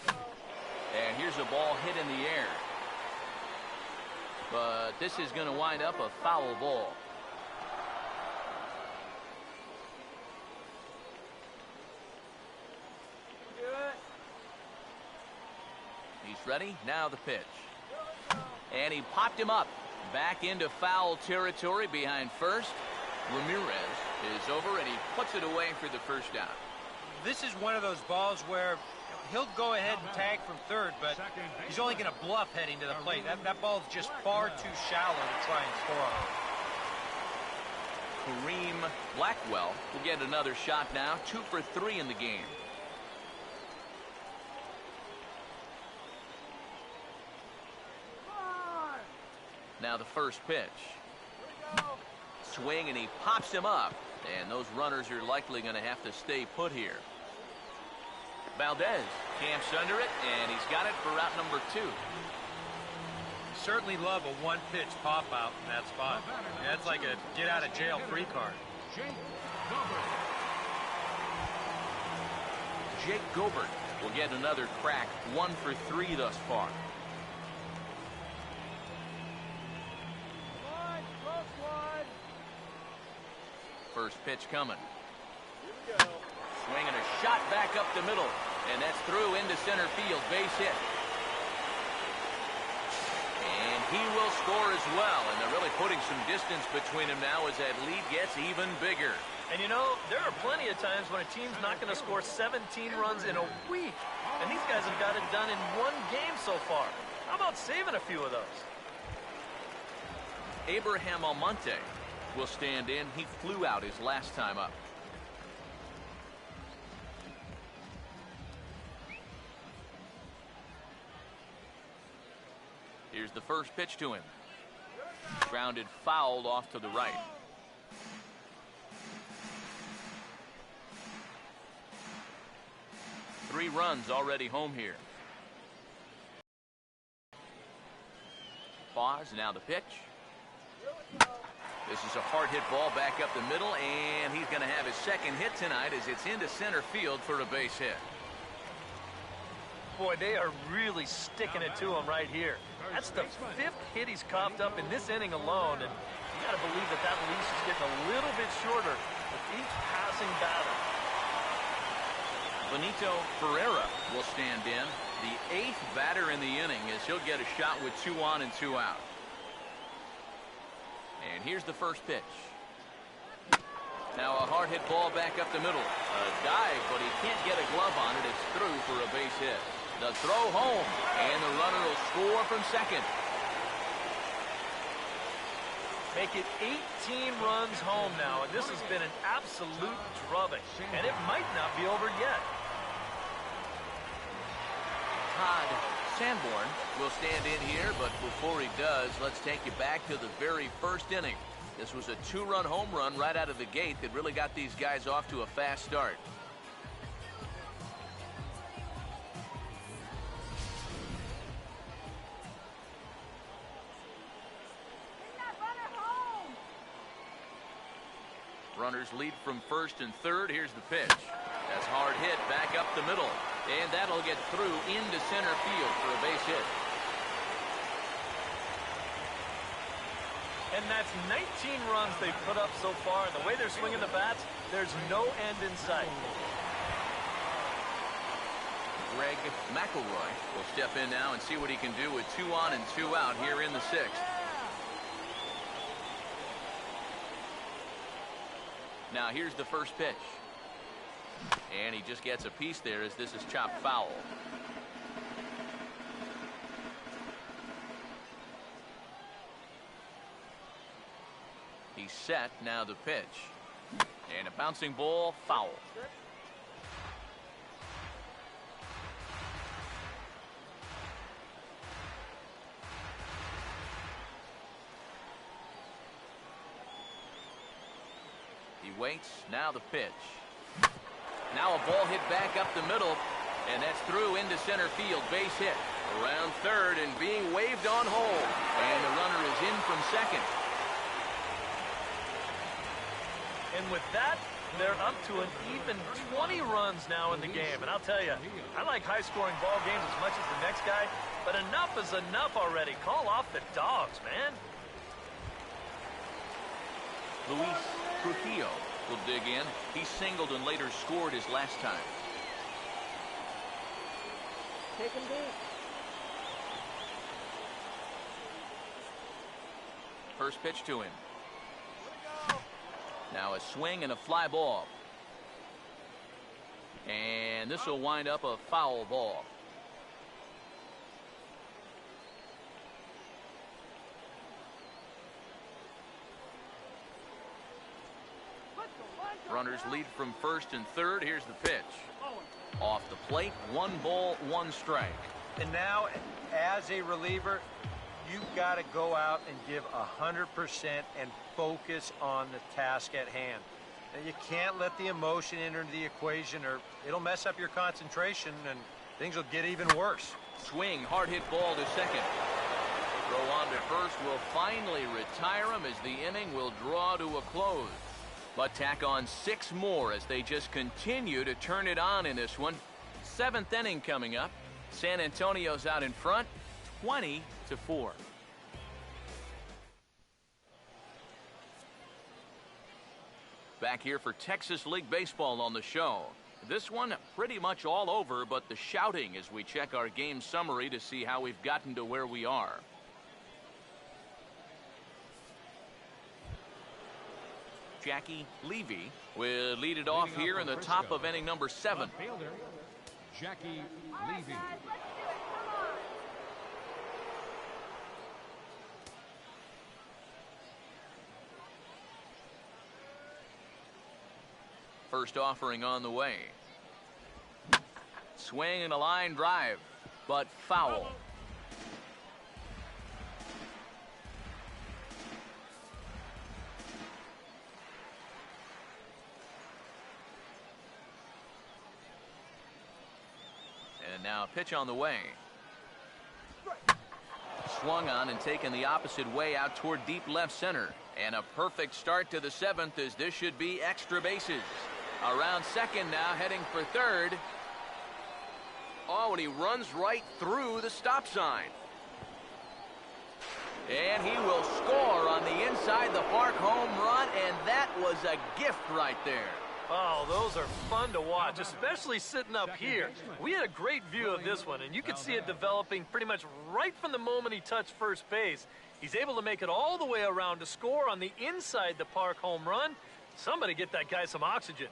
And here's a ball hit in the air. But this is going to wind up a foul ball. He's ready. Now the pitch. And he popped him up. Back into foul territory behind first. Ramirez is over, and he puts it away for the first down. This is one of those balls where he'll go ahead and tag from third, but he's only going to bluff heading to the plate. That ball's just far too shallow to try and score on. Kareem Blackwell will get another shot now. 2 for 3 in the game. Now the first pitch. Swing, and he pops him up. And those runners are likely going to have to stay put here. Valdez camps under it, and he's got it for route number 2. Certainly love a one-pitch pop-out in that spot. That's like a get-out-of-jail-free card. Jake Gobert will get another crack. 1 for 3 thus far. First pitch coming. Swinging a shot back up the middle, and that's through into center field. Base hit. And he will score as well, and they're really putting some distance between them now as that lead gets even bigger. And you know, there are plenty of times when a team's not going to score 17 runs in a week, and these guys have got it done in one game so far. How about saving a few of those? Abraham Almonte will stand in. He flew out his last time up. Here's the first pitch to him. Grounded fouled off to the right. Three runs already home here. Pause, now the pitch. This is a hard hit ball back up the middle, and he's going to have his second hit tonight as it's into center field for a base hit. Boy, they are really sticking it to him right here. That's the 5th hit he's coughed up in this inning alone, and you got to believe that leash is getting a little bit shorter with each passing batter. Benito Ferreira will stand in, the 8th batter in the inning, as he'll get a shot with 2 on and 2 out. And here's the first pitch. Now a hard hit ball back up the middle. A dive, but he can't get a glove on it. It's through for a base hit. The throw home, and the runner will score from second. Make it 18 runs home now, and this has been an absolute drubbing, and it might not be over yet. Todd Sanborn will stand in here, but before he does, let's take you back to the very first inning. This was a 2-run home run right out of the gate that really got these guys off to a fast start. Runners lead from first and third. Here's the pitch. That's hard hit back up the middle. And that'll get through into center field for a base hit. And that's 19 runs they've put up so far. And the way they're swinging the bats, there's no end in sight. Greg McElroy will step in now and see what he can do with 2 on and 2 out here in the 6th. Now here's the first pitch. And he just gets a piece there as this is chopped foul. He's set, now the pitch. And a bouncing ball, foul. He waits, now the pitch. Now a ball hit back up the middle, and that's through into center field. Base hit around third and being waved on home. And the runner is in from second. And with that, they're up to an even 20 runs now in the game. And I'll tell you, I like high-scoring ball games as much as the next guy, but enough is enough already. Call off the dogs, man. Luis Trujillo will dig in. He singled and later scored his last time. Take him deep. First pitch to him. Now a swing and a fly ball. And this will wind up a foul ball. Runners lead from first and third. Here's the pitch. Off the plate, 1 ball, 1 strike. And now, as a reliever, you've got to go out and give 100% and focus on the task at hand. And you can't let the emotion enter the equation or it'll mess up your concentration and things will get even worse. Swing, hard hit ball to second. Throw on to first will finally retire him as the inning will draw to a close. But tack on 6 more as they just continue to turn it on in this one. 7th inning coming up. San Antonio's out in front, 20-4. Back here for Texas League Baseball on the show. This one pretty much all over, but the shouting as we check our game summary to see how we've gotten to where we are. Jackie Levy will lead it off here in the top of inning number 7. Fielder, Jackie Levy. First offering on the way. Swing and a line drive, but foul. And now pitch on the way. Swung on and taken the opposite way out toward deep left center. And a perfect start to the 7th as this should be extra bases. Around second now, heading for third. Oh, and he runs right through the stop sign. And he will score on the inside the park home run, and that was a gift right there. Oh, those are fun to watch, especially sitting up here. We had a great view of this one, and you could see it developing pretty much right from the moment he touched first base. He's able to make it all the way around to score on the inside the park home run. Somebody get that guy some oxygen.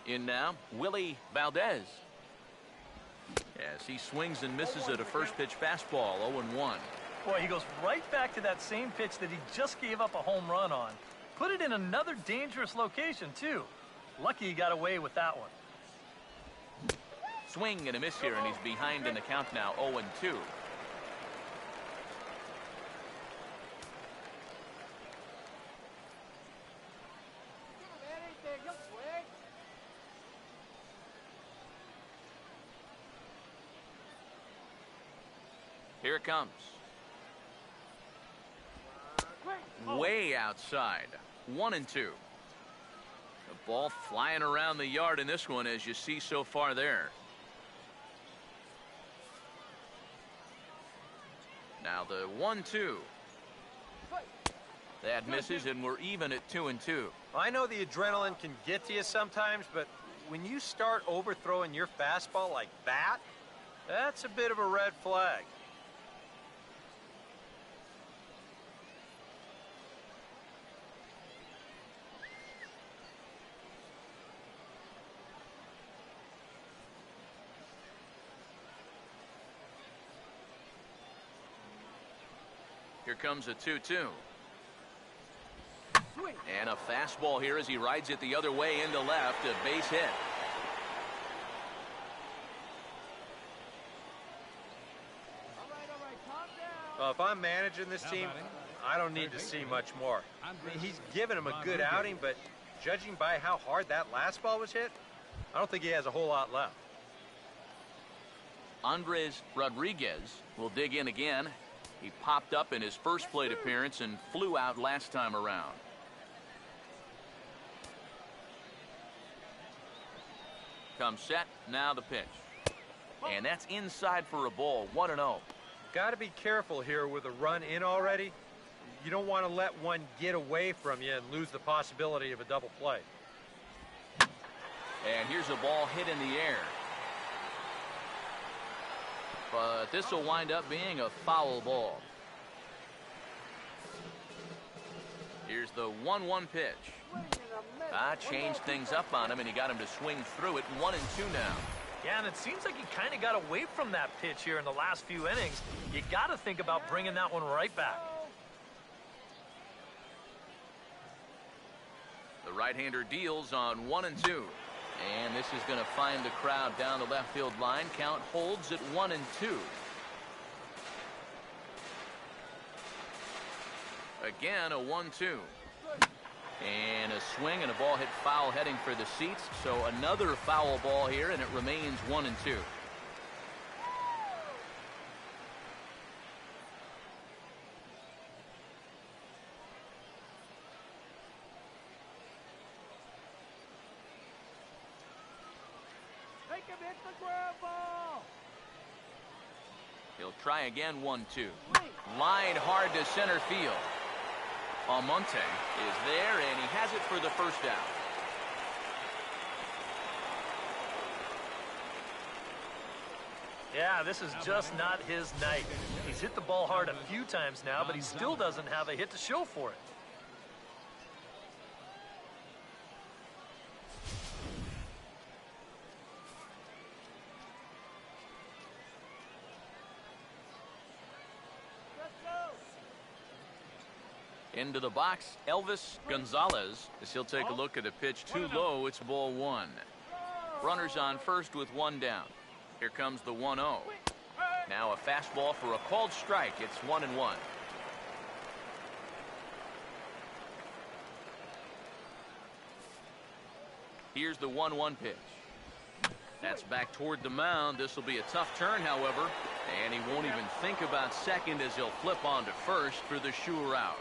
In now, Willie Valdez. As he swings and misses at a first pitch fastball, 0-1. Boy, he goes right back to that same pitch that he just gave up a home run on. Put it in another dangerous location, too. Lucky he got away with that one. Swing and a miss here, and he's behind in the count now, 0-2. Here it comes. Way outside. 1-2. The ball flying around the yard in this one, as you see so far there. Now the 1-2. That misses, and we're even at 2-2. I know the adrenaline can get to you sometimes, but when you start overthrowing your fastball like that, that's a bit of a red flag. Here comes a 2-2. And a fastball here as he rides it the other way into left, a base hit. Well, if I'm managing this team, I don't need to see much more. I mean, he's given him a good outing, but judging by how hard that last ball was hit, I don't think he has a whole lot left. Andres Rodriguez will dig in again. He popped up in his first plate appearance and flew out last time around. Comes set, now the pitch. And that's inside for a ball, 1-0. Got to be careful here with a run in already. You don't want to let one get away from you and lose the possibility of a double play. And here's a ball hit in the air. But this will wind up being a foul ball. Here's the 1-1 pitch. Changed things up on him, and he got him to swing through it. 1-2 now. Yeah, and it seems like he kind of got away from that pitch here in the last few innings. You got to think about bringing that one right back. The right-hander deals on 1-2. And this is going to find the crowd down the left field line. Count holds at 1-2. Again, a 1-2. And a swing and a ball hit foul heading for the seats. So another foul ball here, and it remains 1-2. He'll try again. 1-2. Line hard to center field. Almonte is there, and he has it for the first down. Yeah, this is just not his night. He's hit the ball hard a few times now, but he still doesn't have a hit to show for it. Into the box, Elvis Gonzalez, as he'll take a look at a pitch too low. It's ball 1. Runners on first with 1 down. Here comes the 1-0. Now a fastball for a called strike. It's 1-1. Here's the 1-1 pitch. That's back toward the mound. This will be a tough turn, however, and he won't even think about second as he'll flip on to first for the sure out.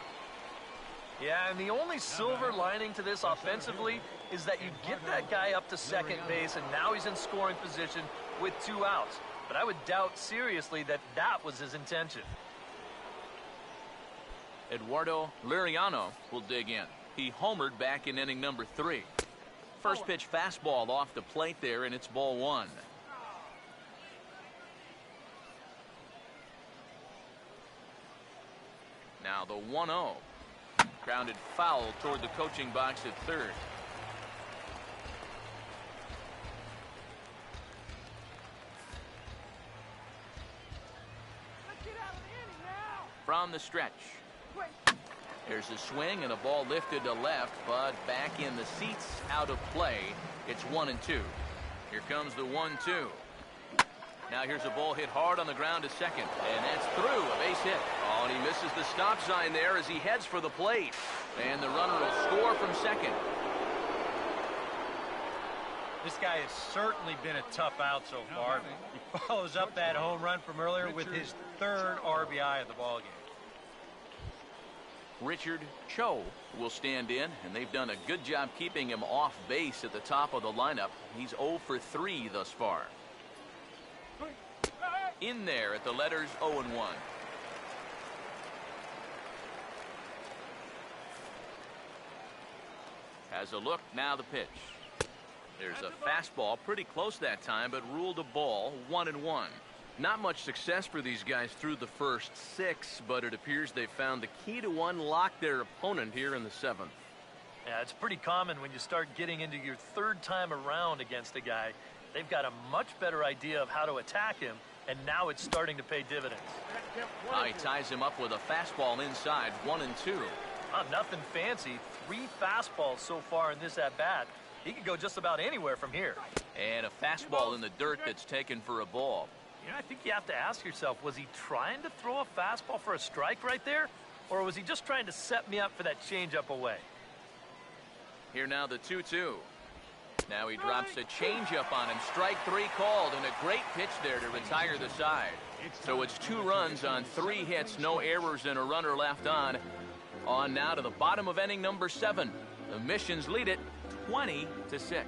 Yeah, and the only silver lining to this offensively is that you get that guy up to second base, and now he's in scoring position with 2 outs. But I would doubt seriously that that was his intention. Eduardo Liriano will dig in. He homered back in inning number 3. First pitch fastball off the plate there, and it's ball 1. Now the 1-0. Grounded foul toward the coaching box at third. From the stretch. There's a swing and a ball lifted to left, but back in the seats, out of play. It's 1-2. Here comes the 1-2. Now here's a ball hit hard on the ground to second, and that's through. A base hit. Oh, and he misses the stop sign there as he heads for the plate. And the runner will score from second. This guy has certainly been a tough out so far. He follows up that home run from earlier with his 3rd RBI of the ballgame. Richard Cho will stand in, and they've done a good job keeping him off base at the top of the lineup. He's 0 for 3 thus far. In there at the letters 0-1. Has a look, now the pitch. There's a fastball, pretty close that time, but ruled a ball. 1-1. Not much success for these guys through the first 6, but it appears they've found the key to unlock their opponent here in the 7th. Yeah, it's pretty common when you start getting into your 3rd time around against a guy. They've got a much better idea of how to attack him, and now it's starting to pay dividends. He ties him up with a fastball inside. 1-2. Nothing fancy. 3 fastballs so far in this at-bat. He could go just about anywhere from here. And a fastball in the dirt that's taken for a ball. You know, I think you have to ask yourself, was he trying to throw a fastball for a strike right there? Or was he just trying to set me up for that changeup away? Here now the 2-2. Now he drops a changeup on him. Strike 3 called, and a great pitch there to retire the side. So it's 2 runs on 3 hits, no errors, and a runner left on. On now to the bottom of inning number 7. The Missions lead it 20-6.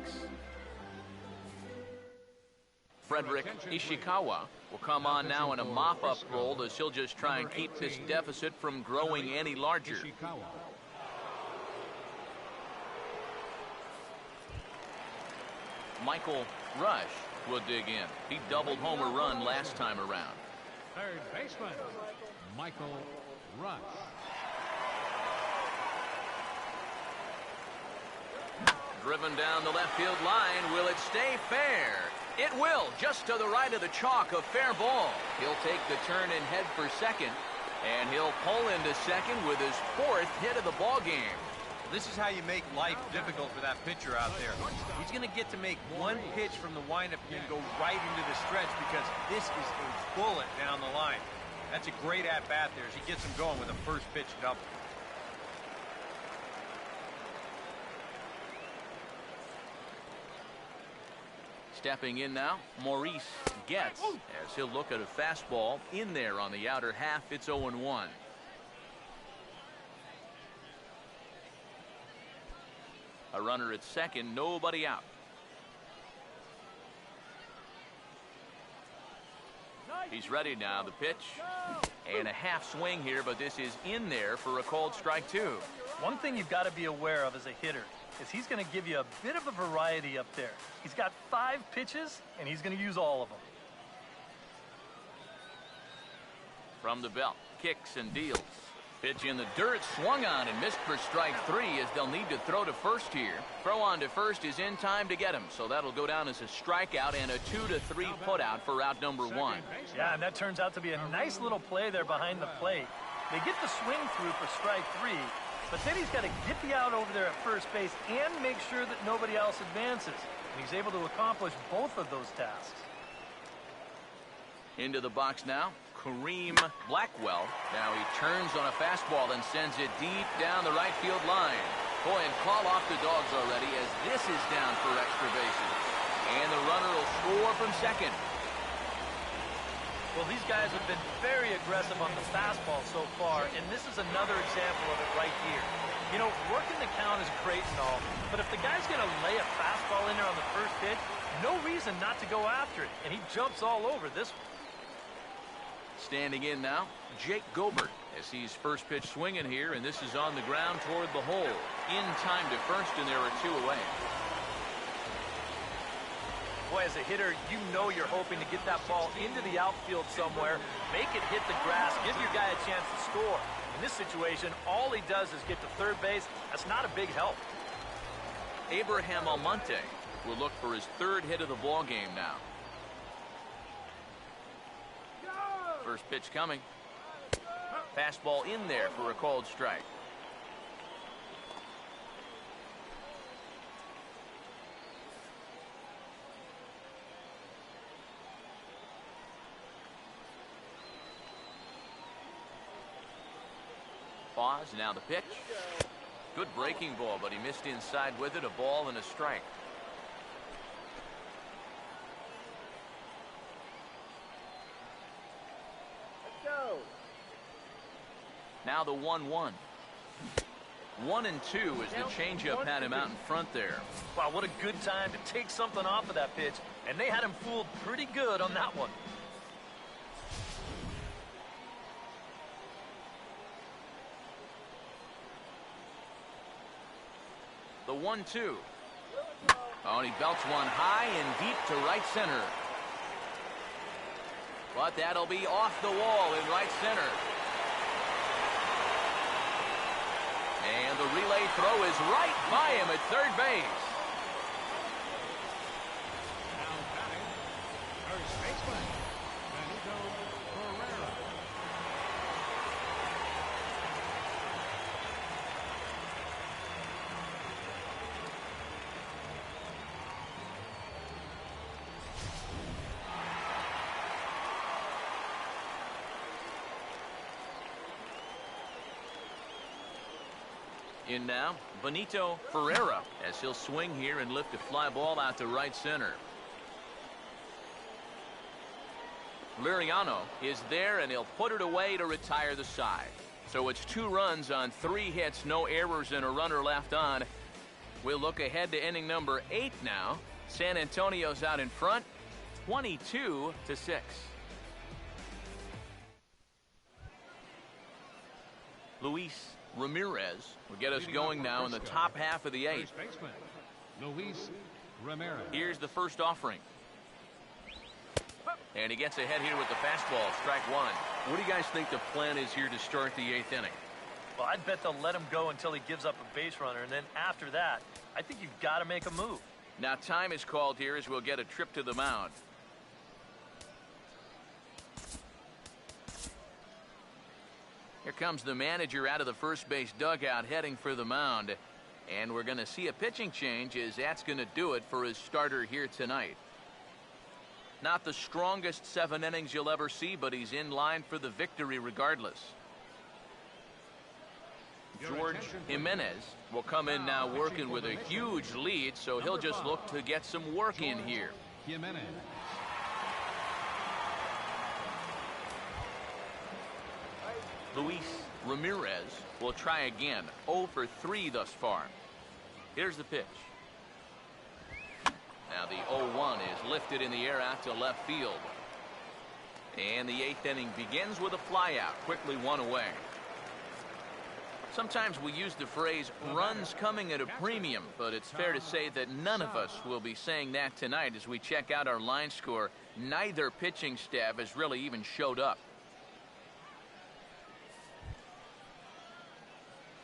Frederick Ishikawa will come on now in a mop-up role as he'll just try and keep this deficit from growing any larger. Michael Rush will dig in. He doubled homer run last time around. Third baseman, Michael Rush. Driven down the left field line. Will it stay fair? It will, just to the right of the chalk, a fair ball. He'll take the turn and head for second, and he'll pull into second with his 4th hit of the ball game. This is how you make life difficult for that pitcher out there. He's going to get to make one pitch from the windup and go right into the stretch because this is a bullet down the line. That's a great at-bat there as he gets him going with a first pitch double. Stepping in now, Maurice Getz, as he'll look at a fastball in there on the outer half. It's 0-1. A runner at second, nobody out. He's ready now. The pitch and a half swing here, but this is in there for a called strike 2. One thing you've got to be aware of as a hitter is he's going to give you a bit of a variety up there. He's got 5 pitches, and he's going to use all of them. From the belt, kicks and deals. Pitch in the dirt, swung on and missed for strike 3 as they'll need to throw to first here. Throw on to first is in time to get him, so that'll go down as a strikeout and a 2-3 putout for out number 1. Yeah, and that turns out to be a nice little play there behind the plate. They get the swing through for strike 3, but then he's got to get the out over there at first base and make sure that nobody else advances. And he's able to accomplish both of those tasks. Into the box now, Kareem Blackwell. Now he turns on a fastball and sends it deep down the right field line. Boy, and call off the dogs already as this is down for extra bases. And the runner will score from second. Well, these guys have been very aggressive on the fastball so far, and this is another example of it right here. You know, working the count is great and all, but if the guy's going to lay a fastball in there on the first pitch, no reason not to go after it, and he jumps all over this one. Standing in now, Jake Gobert, as he's first pitch swinging here, and this is on the ground toward the hole. In time to first, and there are 2 away. Boy, as a hitter, you know you're hoping to get that ball into the outfield somewhere, make it hit the grass, give your guy a chance to score. In this situation, all he does is get to third base. That's not a big help. Abraham Almonte will look for his 3rd hit of the ball game now. First pitch coming. Fastball in there for a called strike. Pause, now the pitch. Good breaking ball, but he missed inside with it. A ball and a strike. Now the 1-1. 1-2 as the changeup had him out in front there. Wow, what a good time to take something off of that pitch. And they had him fooled pretty good on that one. The 1-2. Oh, and he belts one high and deep to right center. But that'll be off the wall in right center. And the relay throw is right by him at third base. Now batting, first baseman, Benito Ferreira. In now, Benito Ferreira, as he'll swing here and lift a fly ball out to right center. Liriano is there, and he'll put it away to retire the side. So it's 2 runs on 3 hits, no errors, and a runner left on. We'll look ahead to inning number 8 now. San Antonio's out in front. 22-6. Luis Ramirez will get us going now in the top half of the eighth. First baseman, Luis Ramirez. Here's the first offering. And he gets ahead here with the fastball, strike one. What do you guys think the plan is here to start the eighth inning? Well, I'd bet they'll let him go until he gives up a base runner, and then after that, I think you've got to make a move. Now time is called here as we'll get a trip to the mound. Here comes the manager out of the first base dugout heading for the mound. And we're going to see a pitching change as that's going to do it for his starter here tonight. Not the strongest 7 innings you'll ever see, but he's in line for the victory regardless. George Jimenez will come in now working with a huge lead, so he'll just look to get some work in here. Jimenez. Luis Ramirez will try again. 0 for 3 thus far. Here's the pitch. Now the 0-1 is lifted in the air out to left field. And the eighth inning begins with a flyout. Quickly one away. Sometimes we use the phrase runs coming at a premium, but it's fair to say that none of us will be saying that tonight as we check out our line score. Neither pitching staff has really even showed up.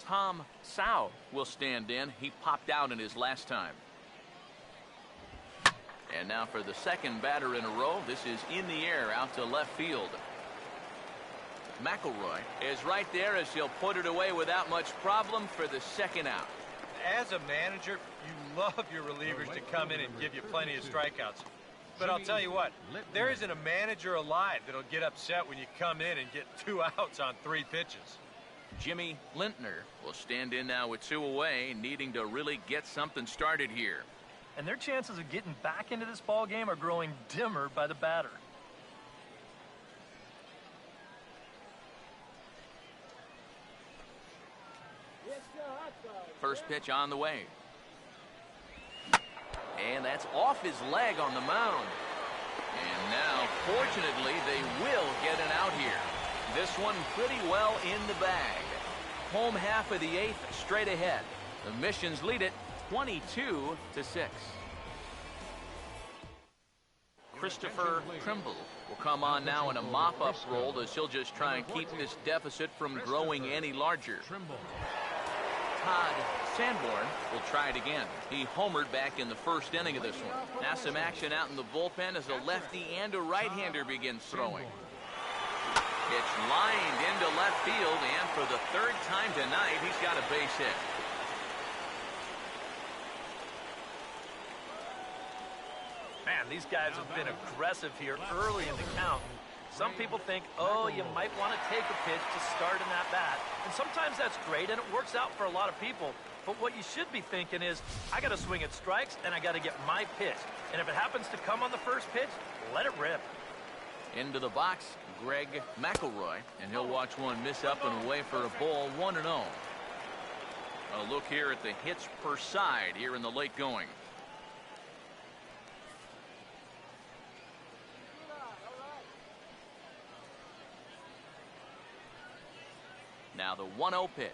Tom Sau will stand in. He popped out in his last time. And now for the second batter in a row. This is in the air out to left field. McElroy is right there as he'll put it away without much problem for the second out. As a manager, you love your relievers to come in and give you plenty of strikeouts. But I'll tell you what, there isn't a manager alive that'll get upset when you come in and get 2 outs on 3 pitches. Jimmy Lintner will stand in now with 2 away, needing to really get something started here. And their chances of getting back into this ball game are growing dimmer by the batter. First pitch on the way. And that's off his leg on the mound. And now, fortunately, they will get an out here. This one pretty well in the bag. Home half of the eighth straight ahead. The Missions lead it 22-6. Christopher Trimble will come on now in a mop-up role as he'll just try and keep this deficit from growing any larger. Todd Sanborn will try it again. He homered back in the first inning of this one. Now some action out in the bullpen as a lefty and a right-hander begins throwing. It's lined into left field, and for the 3rd time tonight, he's got a base hit. Man, these guys have been aggressive here early in the count. Some people think, oh, you might want to take a pitch to start in that bat. And sometimes that's great, and it works out for a lot of people. But what you should be thinking is, I got to swing at strikes, and I got to get my pitch. And if it happens to come on the first pitch, let it rip. Into the box, Greg McElroy, and he'll watch one miss up and away for a ball, 1-0. A look here at the hits per side here in the late going. Now the 1-0 pitch.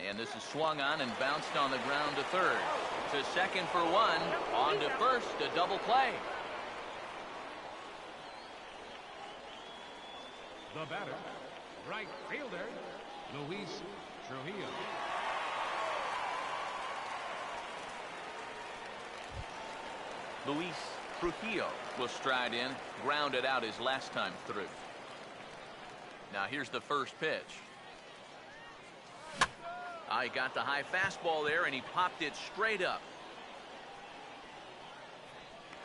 And this is swung on and bounced on the ground to third. To second for 1. On to first, a double play. The batter, right fielder, Luis Trujillo. Luis Trujillo will stride in, grounded out his last time through. Now here's the first pitch. He got the high fastball there, and he popped it straight up.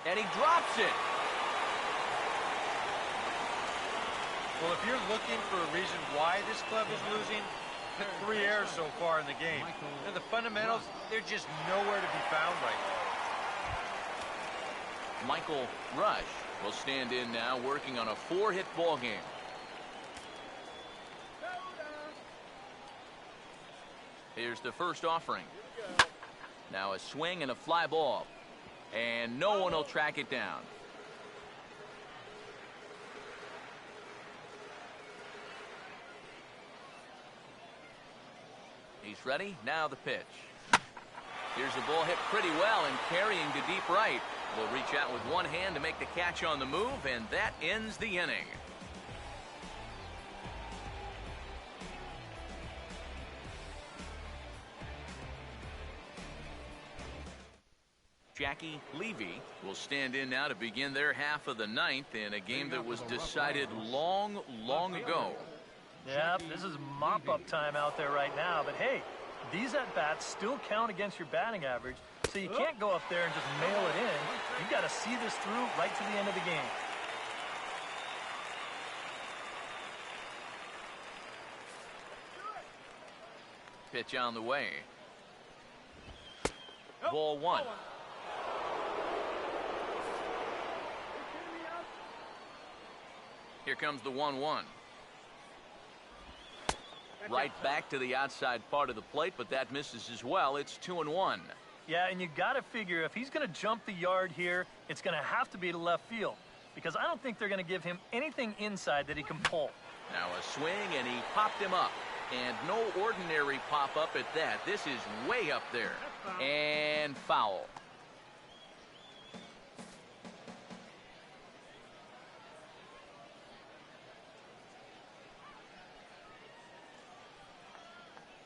And he drops it. Well, if you're looking for a reason why this club is losing, the 3 errors so far in the game. And the fundamentals, they're just nowhere to be found right now. Michael Rush will stand in now, working on a 4-hit ball game. Here's the first offering. Now a swing and a fly ball. And no one will track it down. He's ready. Now the pitch. Here's the ball hit pretty well and carrying to deep right. Will reach out with one hand to make the catch on the move, and that ends the inning. Jackie Levy will stand in now to begin their half of the ninth in a game that was decided long, long ago. Yeah, this is mop-up time out there right now, but hey, these at-bats still count against your batting average, so you can't go up there and just mail it in. You've got to see this through right to the end of the game. Pitch on the way. Ball one. Here comes the 1-1. Right back to the outside part of the plate, but that misses as well. It's 2-1. Yeah, and you got to figure if he's going to jump the yard here, it's going to have to be to left field, because I don't think they're going to give him anything inside that he can pull. Now a swing, and he popped him up. And no ordinary pop-up at that. This is way up there. And foul.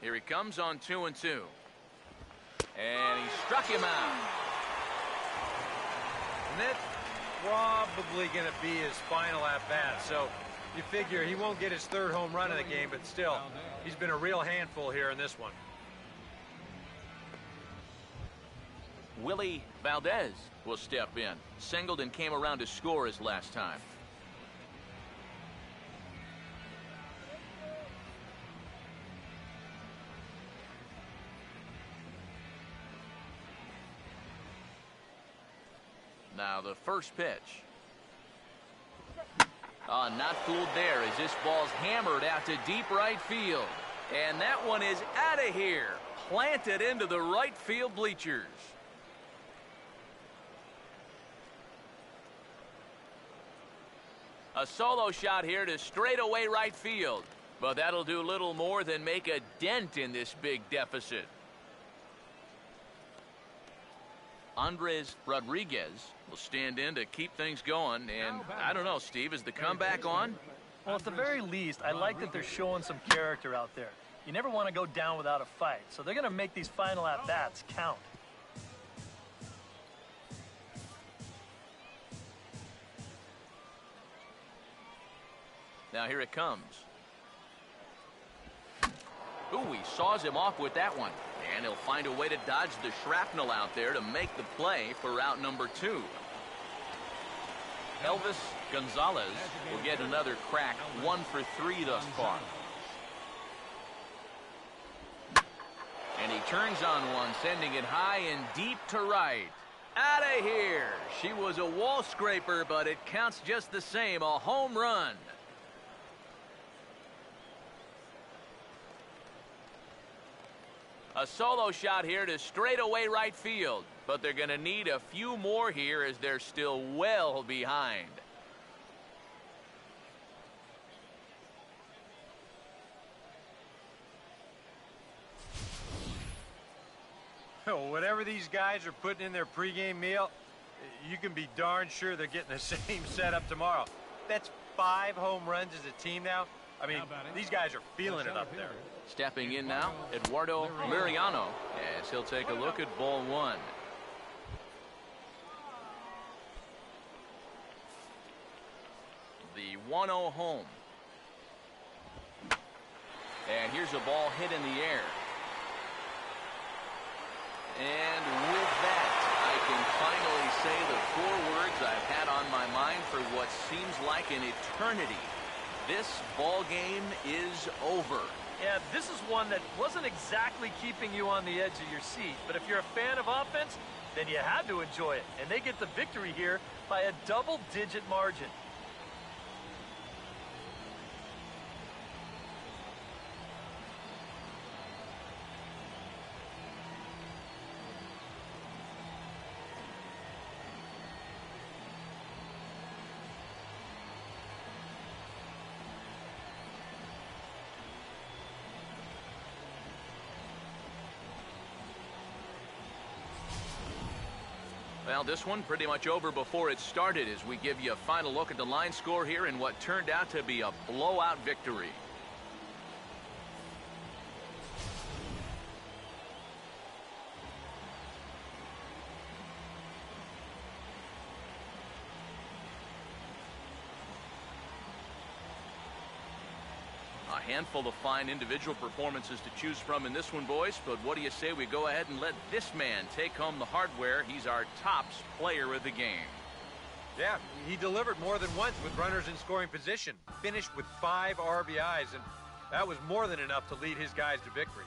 Here he comes on 2-2. And he struck him out. And that's probably going to be his final at-bat. So you figure he won't get his third home run of the game, but still, he's been a real handful here in this one. Willie Valdez will step in. Singled and came around to score his last time. Now the first pitch. Not fooled there as this ball's hammered out to deep right field. And that one is out of here. Planted into the right field bleachers. A solo shot here to straightaway right field. But that'll do little more than make a dent in this big deficit. Andres Rodriguez will stand in to keep things going. And I don't know, Steve, is the comeback on? Well, at the very least, I like that they're showing some character out there. You never want to go down without a fight, so they're going to make these final at-bats count. Now here it comes. Ooh, he saws him off with that one. And he'll find a way to dodge the shrapnel out there to make the play for out number 2. Elvis Gonzalez will get another crack, 1 for 3 thus far. And he turns on one, sending it high and deep to right. Out of here. She was a wall scraper, but it counts just the same, a home run. A solo shot here to straightaway right field, but they're going to need a few more here as they're still well behind. Whatever these guys are putting in their pregame meal, you can be darn sure they're getting the same setup tomorrow. That's 5 home runs as a team now. I mean, these guys are feeling it up there. Stepping in now, Eduardo Mariano, as he'll take a look at ball 1. The 1-0 home. And here's a ball hit in the air. And with that, I can finally say the 4 words I've had on my mind for what seems like an eternity. This ball game is over. Yeah, this is one that wasn't exactly keeping you on the edge of your seat, but if you're a fan of offense, then you had to enjoy it, and they get the victory here by a double-digit margin. Well, this one pretty much over before it started as we give you a final look at the line score here in what turned out to be a blowout victory. A handful of fine individual performances to choose from in this one, boys, but what do you say we go ahead and let this man take home the hardware? He's our tops player of the game. Yeah, he delivered more than once with runners in scoring position. Finished with 5 RBIs, and that was more than enough to lead his guys to victory.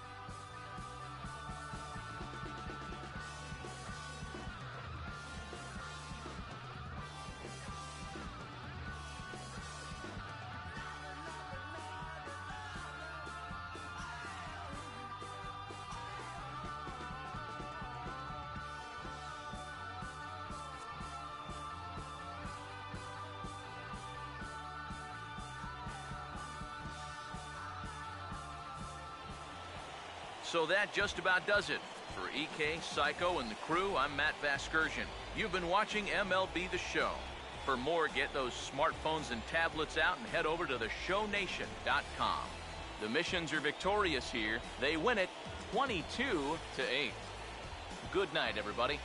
So that just about does it. For EK, Psycho, and the crew, I'm Matt Vasgersian. You've been watching MLB The Show. For more, get those smartphones and tablets out and head over to theshownation.com. The Missions are victorious here. They win it 22-8. Good night, everybody.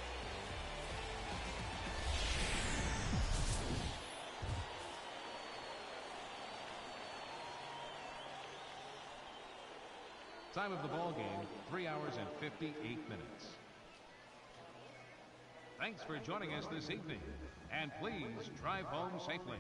Time of the ball game, 3 hours and 58 minutes. Thanks for joining us this evening, and please drive home safely.